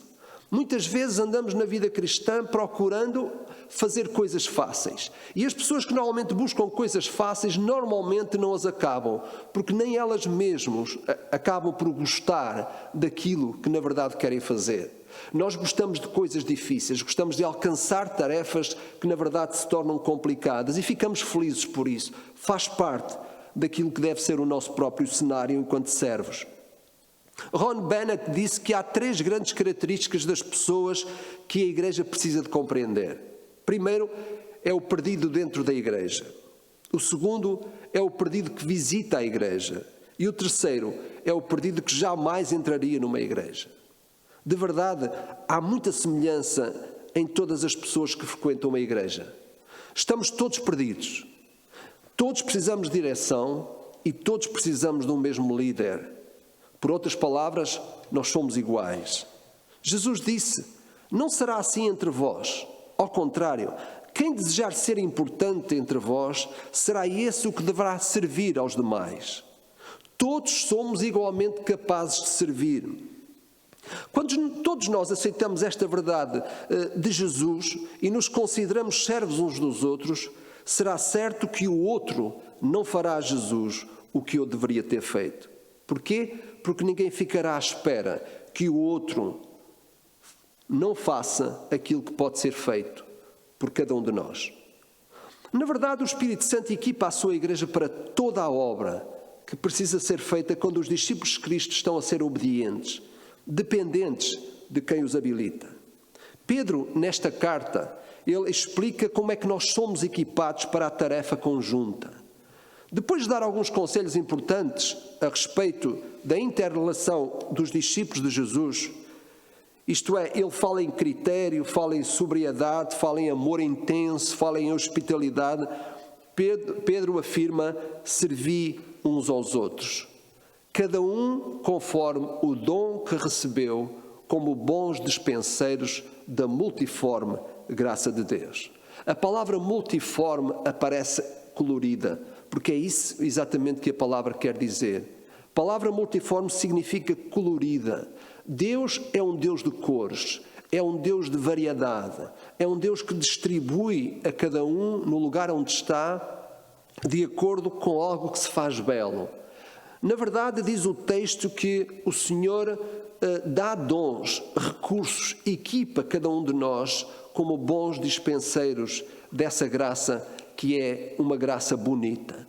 Muitas vezes andamos na vida cristã procurando fazer coisas fáceis. E as pessoas que normalmente buscam coisas fáceis, normalmente não as acabam, porque nem elas mesmas acabam por gostar daquilo que na verdade querem fazer. Nós gostamos de coisas difíceis, gostamos de alcançar tarefas que na verdade se tornam complicadas e ficamos felizes por isso. Faz parte daquilo que deve ser o nosso próprio cenário enquanto servos. Ron Bennett disse que há 3 grandes características das pessoas que a Igreja precisa de compreender. Primeiro, é o perdido dentro da Igreja. O segundo, é o perdido que visita a Igreja. E o terceiro, é o perdido que jamais entraria numa Igreja. De verdade, há muita semelhança em todas as pessoas que frequentam uma Igreja. Estamos todos perdidos. Todos precisamos de direção e todos precisamos de um mesmo líder. Por outras palavras, nós somos iguais. Jesus disse: não será assim entre vós. Ao contrário, quem desejar ser importante entre vós, será esse o que deverá servir aos demais. Todos somos igualmente capazes de servir. Quando todos nós aceitamos esta verdade de Jesus e nos consideramos servos uns dos outros, será certo que o outro não fará a Jesus o que eu deveria ter feito. Porquê? Porque ninguém ficará à espera que o outro não faça aquilo que pode ser feito por cada um de nós. Na verdade, o Espírito Santo equipa a sua igreja para toda a obra que precisa ser feita quando os discípulos de Cristo estão a ser obedientes, dependentes de quem os habilita. Pedro, nesta carta, ele explica como é que nós somos equipados para a tarefa conjunta. Depois de dar alguns conselhos importantes a respeito da inter-relação dos discípulos de Jesus, isto é, ele fala em critério, fala em sobriedade, fala em amor intenso, fala em hospitalidade, Pedro afirma: servi uns aos outros, cada um conforme o dom que recebeu, como bons dispenseiros da multiforme graça de Deus. A palavra multiforme aparece colorida, porque é isso exatamente que a palavra quer dizer. A palavra multiforme significa colorida. Deus é um Deus de cores, é um Deus de variedade, é um Deus que distribui a cada um no lugar onde está, de acordo com algo que se faz belo. Na verdade, diz o texto que o Senhor dá dons, recursos, equipa cada um de nós como bons dispenseiros dessa graça que é uma graça bonita.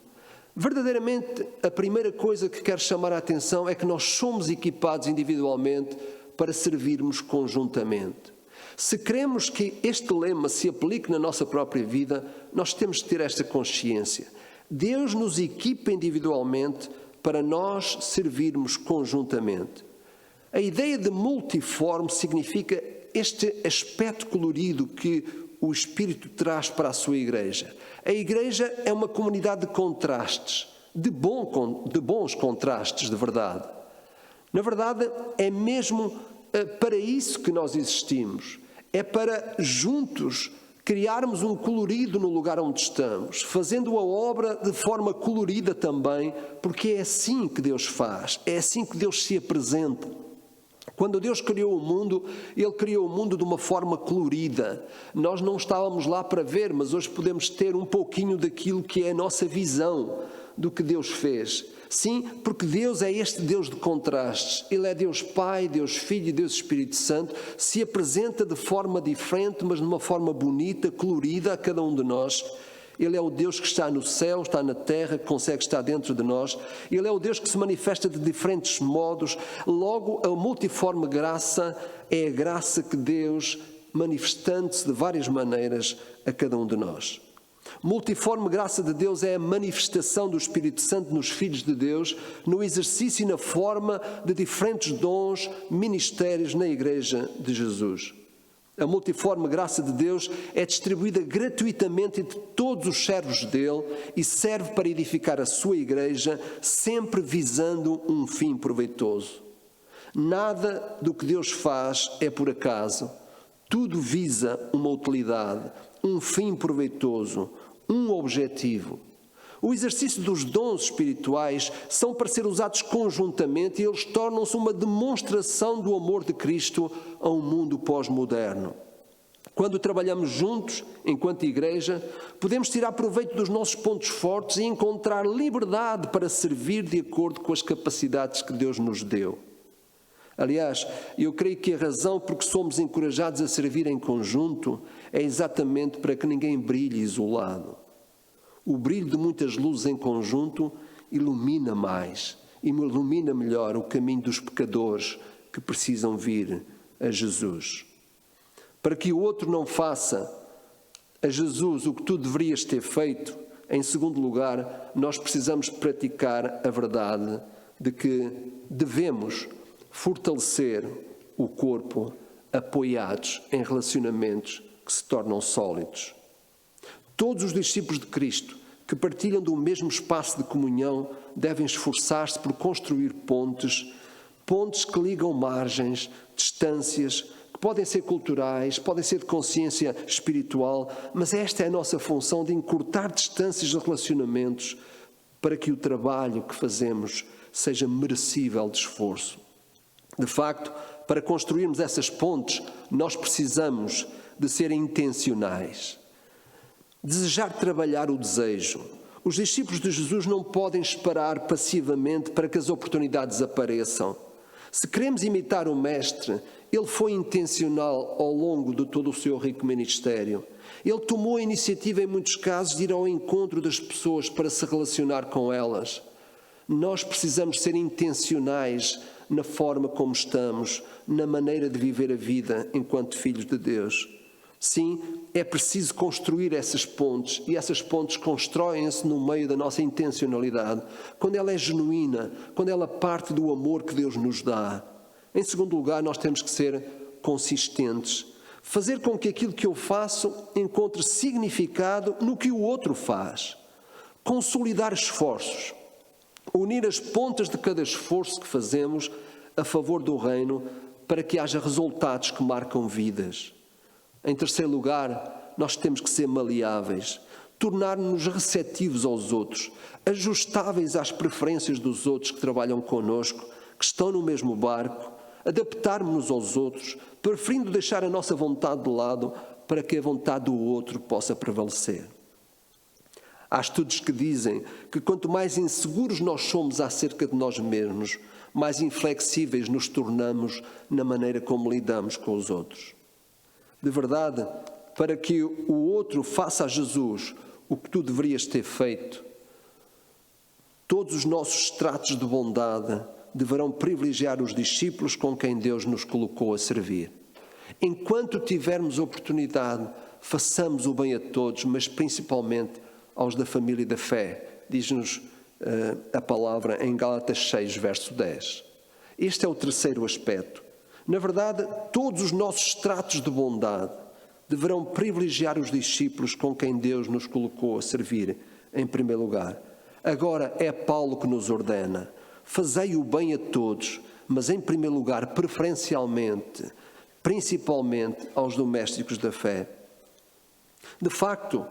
Verdadeiramente, a primeira coisa que quero chamar a atenção é que nós somos equipados individualmente para servirmos conjuntamente. Se queremos que este lema se aplique na nossa própria vida, nós temos de ter esta consciência. Deus nos equipa individualmente para nós servirmos conjuntamente. A ideia de multiforme significa este aspecto colorido que o Espírito traz para a sua igreja. A igreja é uma comunidade de contrastes, de bons contrastes, de verdade. Na verdade, é mesmo para isso que nós existimos. É para juntos criarmos um colorido no lugar onde estamos, fazendo a obra de forma colorida também, porque é assim que Deus faz, é assim que Deus se apresenta. Quando Deus criou o mundo, Ele criou o mundo de uma forma colorida. Nós não estávamos lá para ver, mas hoje podemos ter um pouquinho daquilo que é a nossa visão do que Deus fez. Sim, porque Deus é este Deus de contrastes. Ele é Deus Pai, Deus Filho e Deus Espírito Santo. Se apresenta de forma diferente, mas de uma forma bonita, colorida a cada um de nós. Ele é o Deus que está no céu, está na terra, que consegue estar dentro de nós. Ele é o Deus que se manifesta de diferentes modos. Logo, a multiforme graça é a graça que Deus, manifestando-se de várias maneiras a cada um de nós. Multiforme graça de Deus é a manifestação do Espírito Santo nos filhos de Deus, no exercício e na forma de diferentes dons, ministérios na Igreja de Jesus. A multiforme graça de Deus é distribuída gratuitamente entre todos os servos dele e serve para edificar a sua igreja, sempre visando um fim proveitoso. Nada do que Deus faz é por acaso. Tudo visa uma utilidade, um fim proveitoso, um objetivo. O exercício dos dons espirituais são para ser usados conjuntamente e eles tornam-se uma demonstração do amor de Cristo a um mundo pós-moderno. Quando trabalhamos juntos, enquanto igreja, podemos tirar proveito dos nossos pontos fortes e encontrar liberdade para servir de acordo com as capacidades que Deus nos deu. Aliás, eu creio que a razão por que somos encorajados a servir em conjunto é exatamente para que ninguém brilhe isolado. O brilho de muitas luzes em conjunto ilumina mais, ilumina melhor o caminho dos pecadores que precisam vir a Jesus. Para que o outro não faça a Jesus o que tu deverias ter feito, em segundo lugar, nós precisamos praticar a verdade de que devemos fortalecer o corpo apoiados em relacionamentos que se tornam sólidos. Todos os discípulos de Cristo que partilham do mesmo espaço de comunhão devem esforçar-se por construir pontes que ligam margens, distâncias, que podem ser culturais, podem ser de consciência espiritual, mas esta é a nossa função de encurtar distâncias de relacionamentos para que o trabalho que fazemos seja merecível de esforço. De facto, para construirmos essas pontes, nós precisamos de ser intencionais. Desejar trabalhar o desejo. Os discípulos de Jesus não podem esperar passivamente para que as oportunidades apareçam. Se queremos imitar o Mestre, ele foi intencional ao longo de todo o seu rico ministério. Ele tomou a iniciativa, em muitos casos, de ir ao encontro das pessoas para se relacionar com elas. Nós precisamos ser intencionais na forma como estamos, na maneira de viver a vida enquanto filhos de Deus. Sim, é preciso construir essas pontes, e essas pontes constroem-se no meio da nossa intencionalidade, quando ela é genuína, quando ela parte do amor que Deus nos dá. Em segundo lugar, nós temos que ser consistentes. Fazer com que aquilo que eu faço encontre significado no que o outro faz. Consolidar esforços. Unir as pontas de cada esforço que fazemos a favor do reino para que haja resultados que marcam vidas. Em terceiro lugar, nós temos que ser maleáveis, tornar-nos receptivos aos outros, ajustáveis às preferências dos outros que trabalham connosco, que estão no mesmo barco, adaptarmos-nos aos outros, preferindo deixar a nossa vontade de lado para que a vontade do outro possa prevalecer. Há estudos que dizem que quanto mais inseguros nós somos acerca de nós mesmos, mais inflexíveis nos tornamos na maneira como lidamos com os outros. De verdade, para que o outro faça a Jesus o que tu deverias ter feito, todos os nossos tratos de bondade deverão privilegiar os discípulos com quem Deus nos colocou a servir. Enquanto tivermos oportunidade, façamos o bem a todos, mas principalmente aos da família da fé, diz-nos a palavra em Gálatas 6, verso 10. Este é o terceiro aspecto. Na verdade, todos os nossos tratos de bondade deverão privilegiar os discípulos com quem Deus nos colocou a servir, em primeiro lugar. Agora é Paulo que nos ordena: fazei o bem a todos, mas em primeiro lugar, preferencialmente, principalmente aos domésticos da fé. De facto,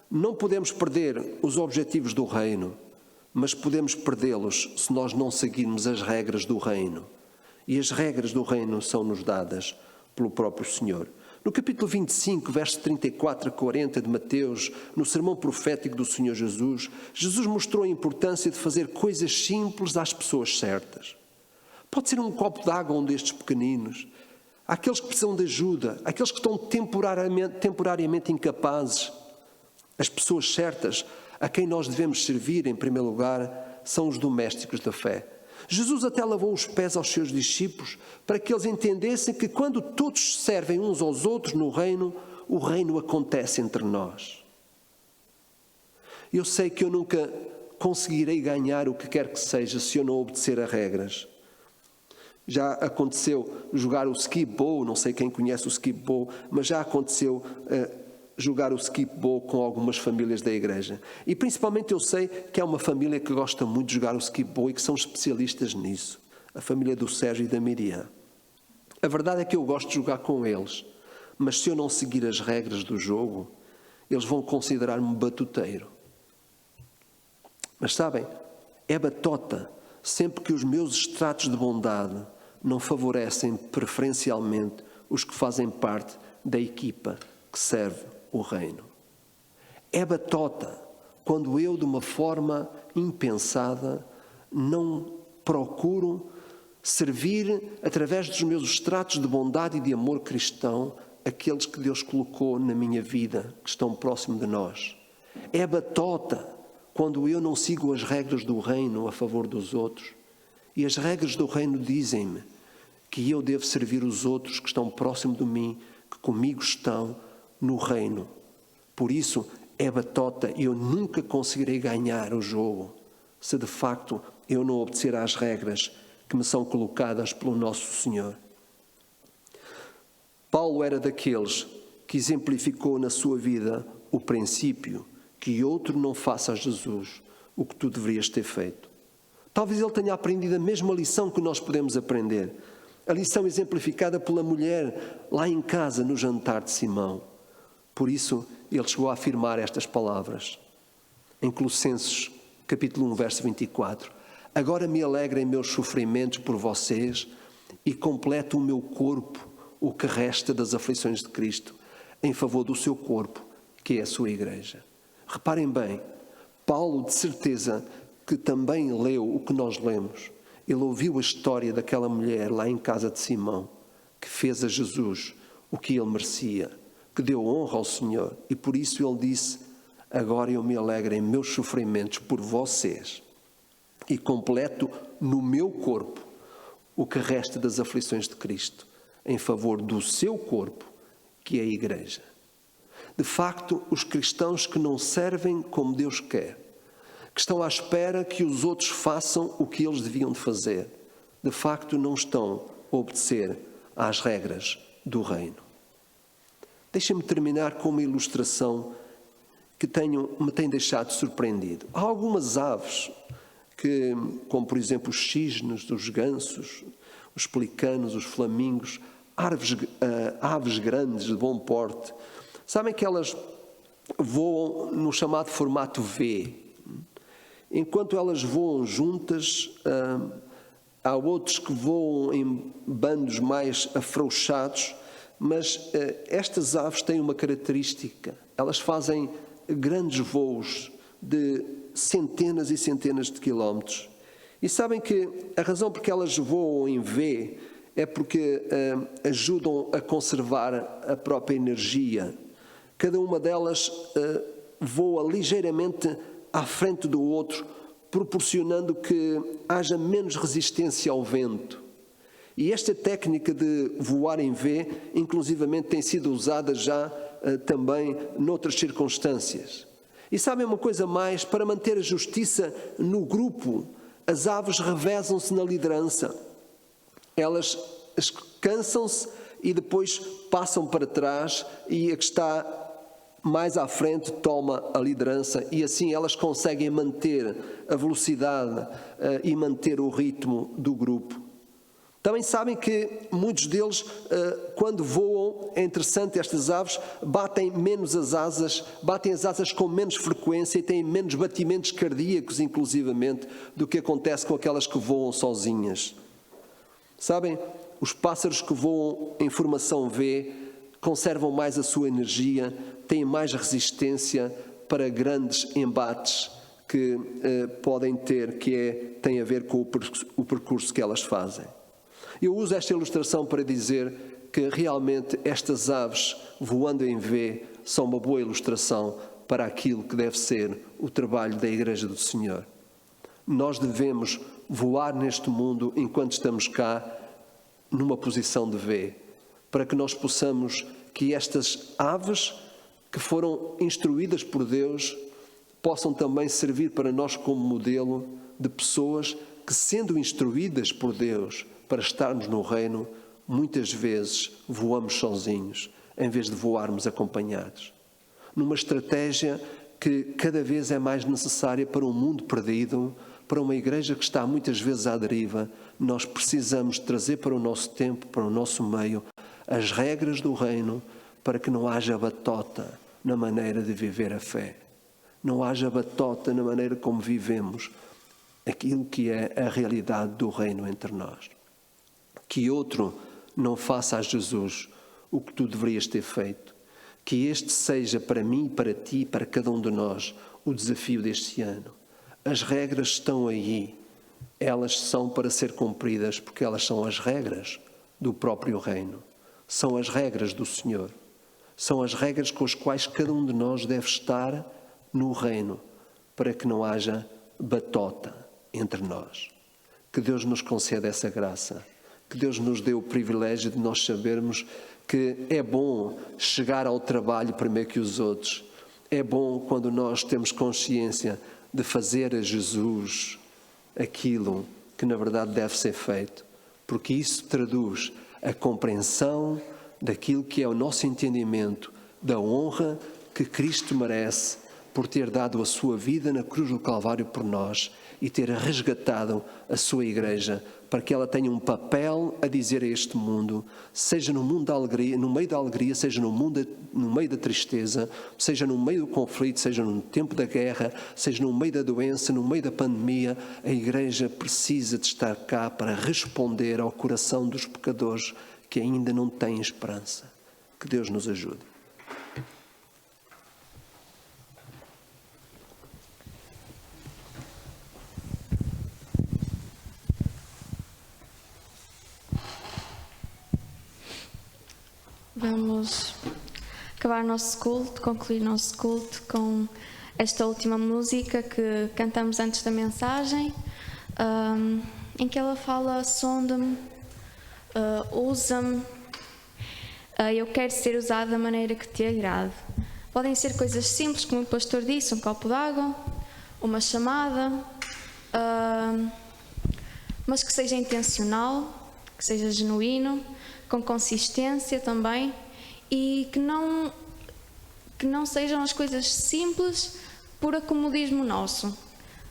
não podemos perder os objetivos do reino, mas podemos perdê-los se nós não seguirmos as regras do reino. E as regras do reino são-nos dadas pelo próprio Senhor. No capítulo 25, versos 34 a 40 de Mateus, no sermão profético do Senhor Jesus, Jesus mostrou a importância de fazer coisas simples às pessoas certas. Pode ser um copo de água a um destes pequeninos, àqueles que precisam de ajuda, àqueles que estão temporariamente incapazes. As pessoas certas a quem nós devemos servir, em primeiro lugar, são os domésticos da fé. Jesus até lavou os pés aos seus discípulos para que eles entendessem que quando todos servem uns aos outros no reino, o reino acontece entre nós. Eu sei que eu nunca conseguirei ganhar o que quer que seja se eu não obedecer a regras. Já aconteceu jogar o skip bow, não sei quem conhece o skip bow, mas já aconteceu jogar o skip bow com algumas famílias da igreja. E principalmente eu sei que há uma família que gosta muito de jogar o skip bow e que são especialistas nisso. A família do Sérgio e da Miriam. A verdade é que eu gosto de jogar com eles, mas se eu não seguir as regras do jogo, eles vão considerar-me batuteiro. Mas sabem, é batota sempre que os meus extratos de bondade não favorecem preferencialmente os que fazem parte da equipa que serve o reino. É batota quando eu, de uma forma impensada, não procuro servir, através dos meus extratos de bondade e de amor cristão, aqueles que Deus colocou na minha vida, que estão próximo de nós. É batota quando eu não sigo as regras do reino a favor dos outros. E as regras do reino dizem-me que eu devo servir os outros que estão próximo de mim, que comigo estão no reino. Por isso, é batota e eu nunca conseguirei ganhar o jogo se de facto eu não obedecer às regras que me são colocadas pelo nosso Senhor. Paulo era daqueles que exemplificou na sua vida o princípio que outro não faça a Jesus o que tu deverias ter feito. Talvez ele tenha aprendido a mesma lição que nós podemos aprender, a lição exemplificada pela mulher lá em casa no jantar de Simão. Por isso, ele chegou a afirmar estas palavras. Em Colossenses, capítulo 1, verso 24. Agora me alegra em meus sofrimentos por vocês e completo o meu corpo, o que resta das aflições de Cristo, em favor do seu corpo, que é a sua igreja. Reparem bem, Paulo de certeza que também leu o que nós lemos. Ele ouviu a história daquela mulher lá em casa de Simão, que fez a Jesus o que ele merecia, que deu honra ao Senhor. E por isso ele disse: agora eu me alegro em meus sofrimentos por vocês e completo no meu corpo o que resta das aflições de Cristo, em favor do seu corpo, que é a igreja. De facto, os cristãos que não servem como Deus quer, que estão à espera que os outros façam o que eles deviam de fazer, de facto não estão a obedecer às regras do reino. Deixem-me terminar com uma ilustração que me tem deixado surpreendido. Há algumas aves, como por exemplo os cisnes, os gansos, os pelicanos, os flamingos, aves grandes de bom porte. Sabem que elas voam no chamado formato V. Enquanto elas voam juntas, há outros que voam em bandos mais afrouxados, mas estas aves têm uma característica: elas fazem grandes voos de centenas e centenas de quilómetros. E sabem que a razão por que elas voam em V é porque ajudam a conservar a própria energia. Cada uma delas voa ligeiramente à frente do outro, proporcionando que haja menos resistência ao vento. E esta técnica de voar em V, inclusivamente, tem sido usada já também noutras circunstâncias. E sabem uma coisa mais? Para manter a justiça no grupo, as aves revezam-se na liderança. Elas cansam-se e depois passam para trás, e a que está mais à frente toma a liderança, e assim elas conseguem manter a velocidade e manter o ritmo do grupo. Também sabem que muitos deles, quando voam, é interessante, estas aves batem menos as asas com menos frequência e têm menos batimentos cardíacos, inclusivamente, do que acontece com aquelas que voam sozinhas. Sabem, os pássaros que voam em formação V conservam mais a sua energia, têm mais resistência para grandes embates que podem ter, tem a ver com o percurso que elas fazem. Eu uso esta ilustração para dizer que realmente estas aves voando em V são uma boa ilustração para aquilo que deve ser o trabalho da Igreja do Senhor. Nós devemos voar neste mundo enquanto estamos cá numa posição de V, para que nós possamos, que estas aves que foram instruídas por Deus possam também servir para nós como modelo de pessoas que, sendo instruídas por Deus para estarmos no reino, muitas vezes voamos sozinhos, em vez de voarmos acompanhados. Numa estratégia que cada vez é mais necessária para um mundo perdido, para uma igreja que está muitas vezes à deriva, nós precisamos trazer para o nosso tempo, para o nosso meio, as regras do reino, para que não haja batota na maneira de viver a fé. Não haja batota na maneira como vivemos aquilo que é a realidade do reino entre nós. Que outro não faça a Jesus o que tu deverias ter feito. Que este seja para mim, para ti, para cada um de nós, o desafio deste ano. As regras estão aí. Elas são para ser cumpridas, porque elas são as regras do próprio reino. São as regras do Senhor. São as regras com as quais cada um de nós deve estar no reino, para que não haja batota entre nós. Que Deus nos conceda essa graça. Que Deus nos dê o privilégio de nós sabermos que é bom chegar ao trabalho primeiro que os outros. É bom quando nós temos consciência de fazer a Jesus aquilo que na verdade deve ser feito, porque isso traduz a compreensão daquilo que é o nosso entendimento da honra que Cristo merece por ter dado a sua vida na cruz do Calvário por nós e ter resgatado a sua igreja para que ela tenha um papel a dizer a este mundo, seja no mundo da alegria, no meio da alegria, seja no meio da tristeza, seja no meio do conflito, seja no tempo da guerra, seja no meio da doença, no meio da pandemia. A igreja precisa de estar cá para responder ao coração dos pecadores que ainda não têm esperança. Que Deus nos ajude. Vamos acabar o nosso culto, concluir o nosso culto com esta última música que cantamos antes da mensagem, em que ela fala: sonda-me, usa-me, eu quero ser usado da maneira que te agrade. Podem ser coisas simples, como o pastor disse, um copo d'água, uma chamada, mas que seja intencional, que seja genuíno, com consistência também, e que não sejam as coisas simples por acomodismo nosso.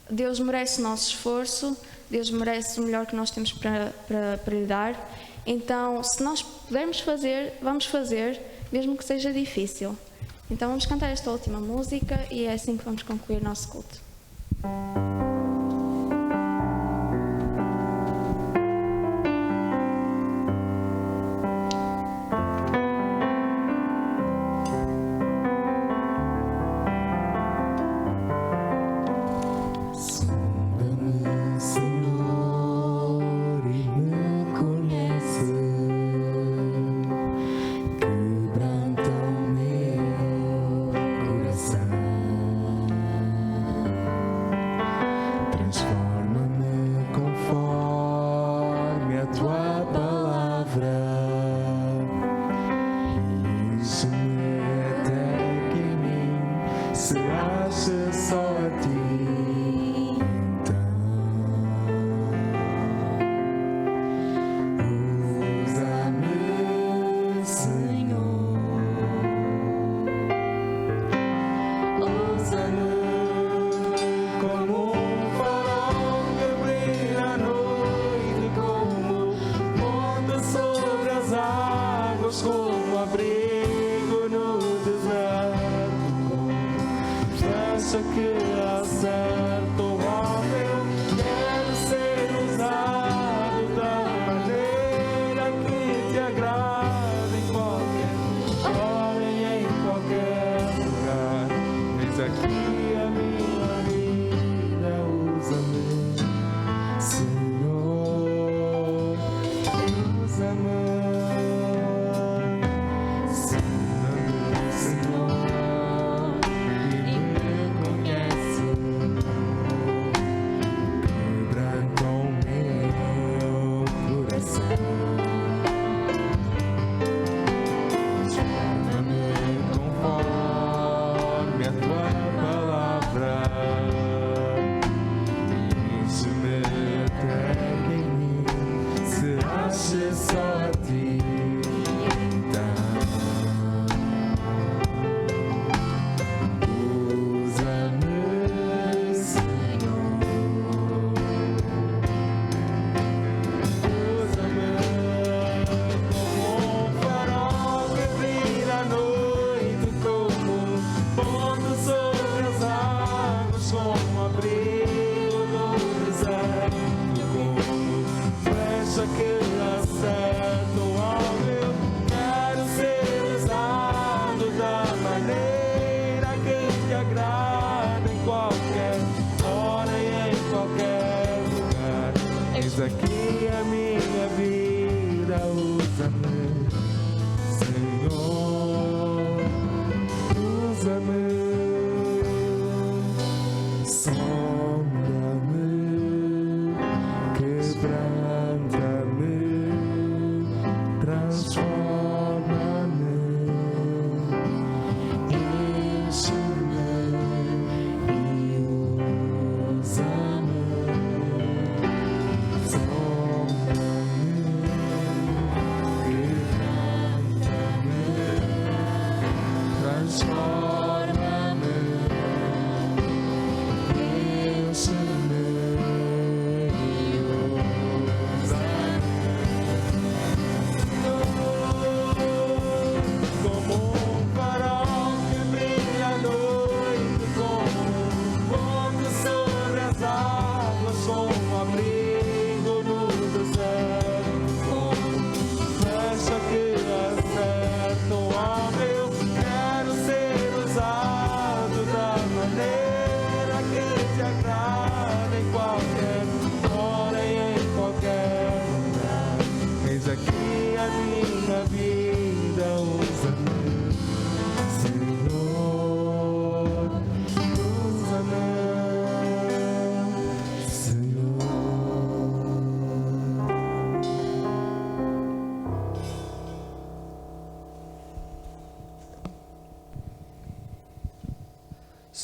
Deus merece o nosso esforço, Deus merece o melhor que nós temos para lhe dar. Então, se nós pudermos fazer, vamos fazer, mesmo que seja difícil. Então vamos cantar esta última música e é assim que vamos concluir o nosso culto. Aqui a minha vida.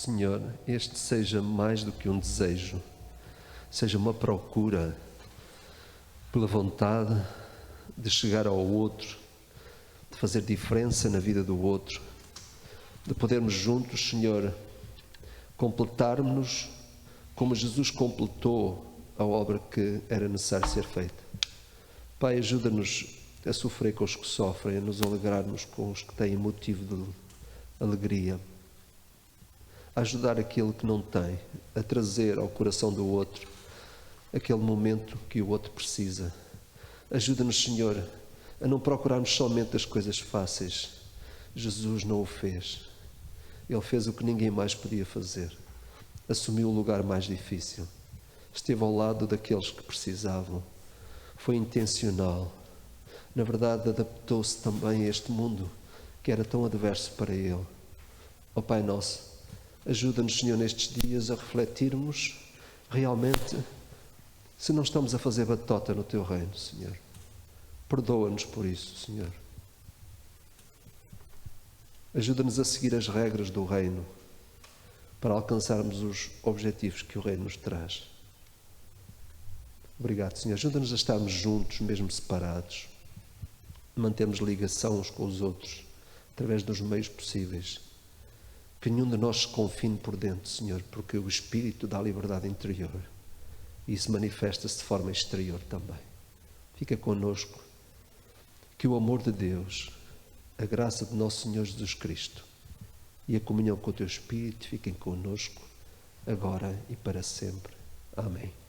Senhor, este seja mais do que um desejo, seja uma procura pela vontade de chegar ao outro, de fazer diferença na vida do outro, de podermos juntos, Senhor, completarmos-nos como Jesus completou a obra que era necessário ser feita. Pai, ajuda-nos a sofrer com os que sofrem, a nos alegrarmos com os que têm motivo de alegria, a ajudar aquele que não tem, a trazer ao coração do outro aquele momento que o outro precisa. Ajuda-nos, Senhor, a não procurarmos somente as coisas fáceis. Jesus não o fez. Ele fez o que ninguém mais podia fazer. Assumiu o lugar mais difícil. Esteve ao lado daqueles que precisavam. Foi intencional. Na verdade, adaptou-se também a este mundo que era tão adverso para ele. Ó Pai nosso, ajuda-nos, Senhor, nestes dias a refletirmos realmente se não estamos a fazer batota no Teu reino, Senhor. Perdoa-nos por isso, Senhor. Ajuda-nos a seguir as regras do reino para alcançarmos os objetivos que o reino nos traz. Obrigado, Senhor. Ajuda-nos a estarmos juntos, mesmo separados. Mantermos ligação uns com os outros através dos meios possíveis. Que nenhum de nós se confine por dentro, Senhor, porque o Espírito dá liberdade interior e isso manifesta-se de forma exterior também. Fica connosco. Que o amor de Deus, a graça de nosso Senhor Jesus Cristo e a comunhão com o Teu Espírito fiquem connosco agora e para sempre. Amém.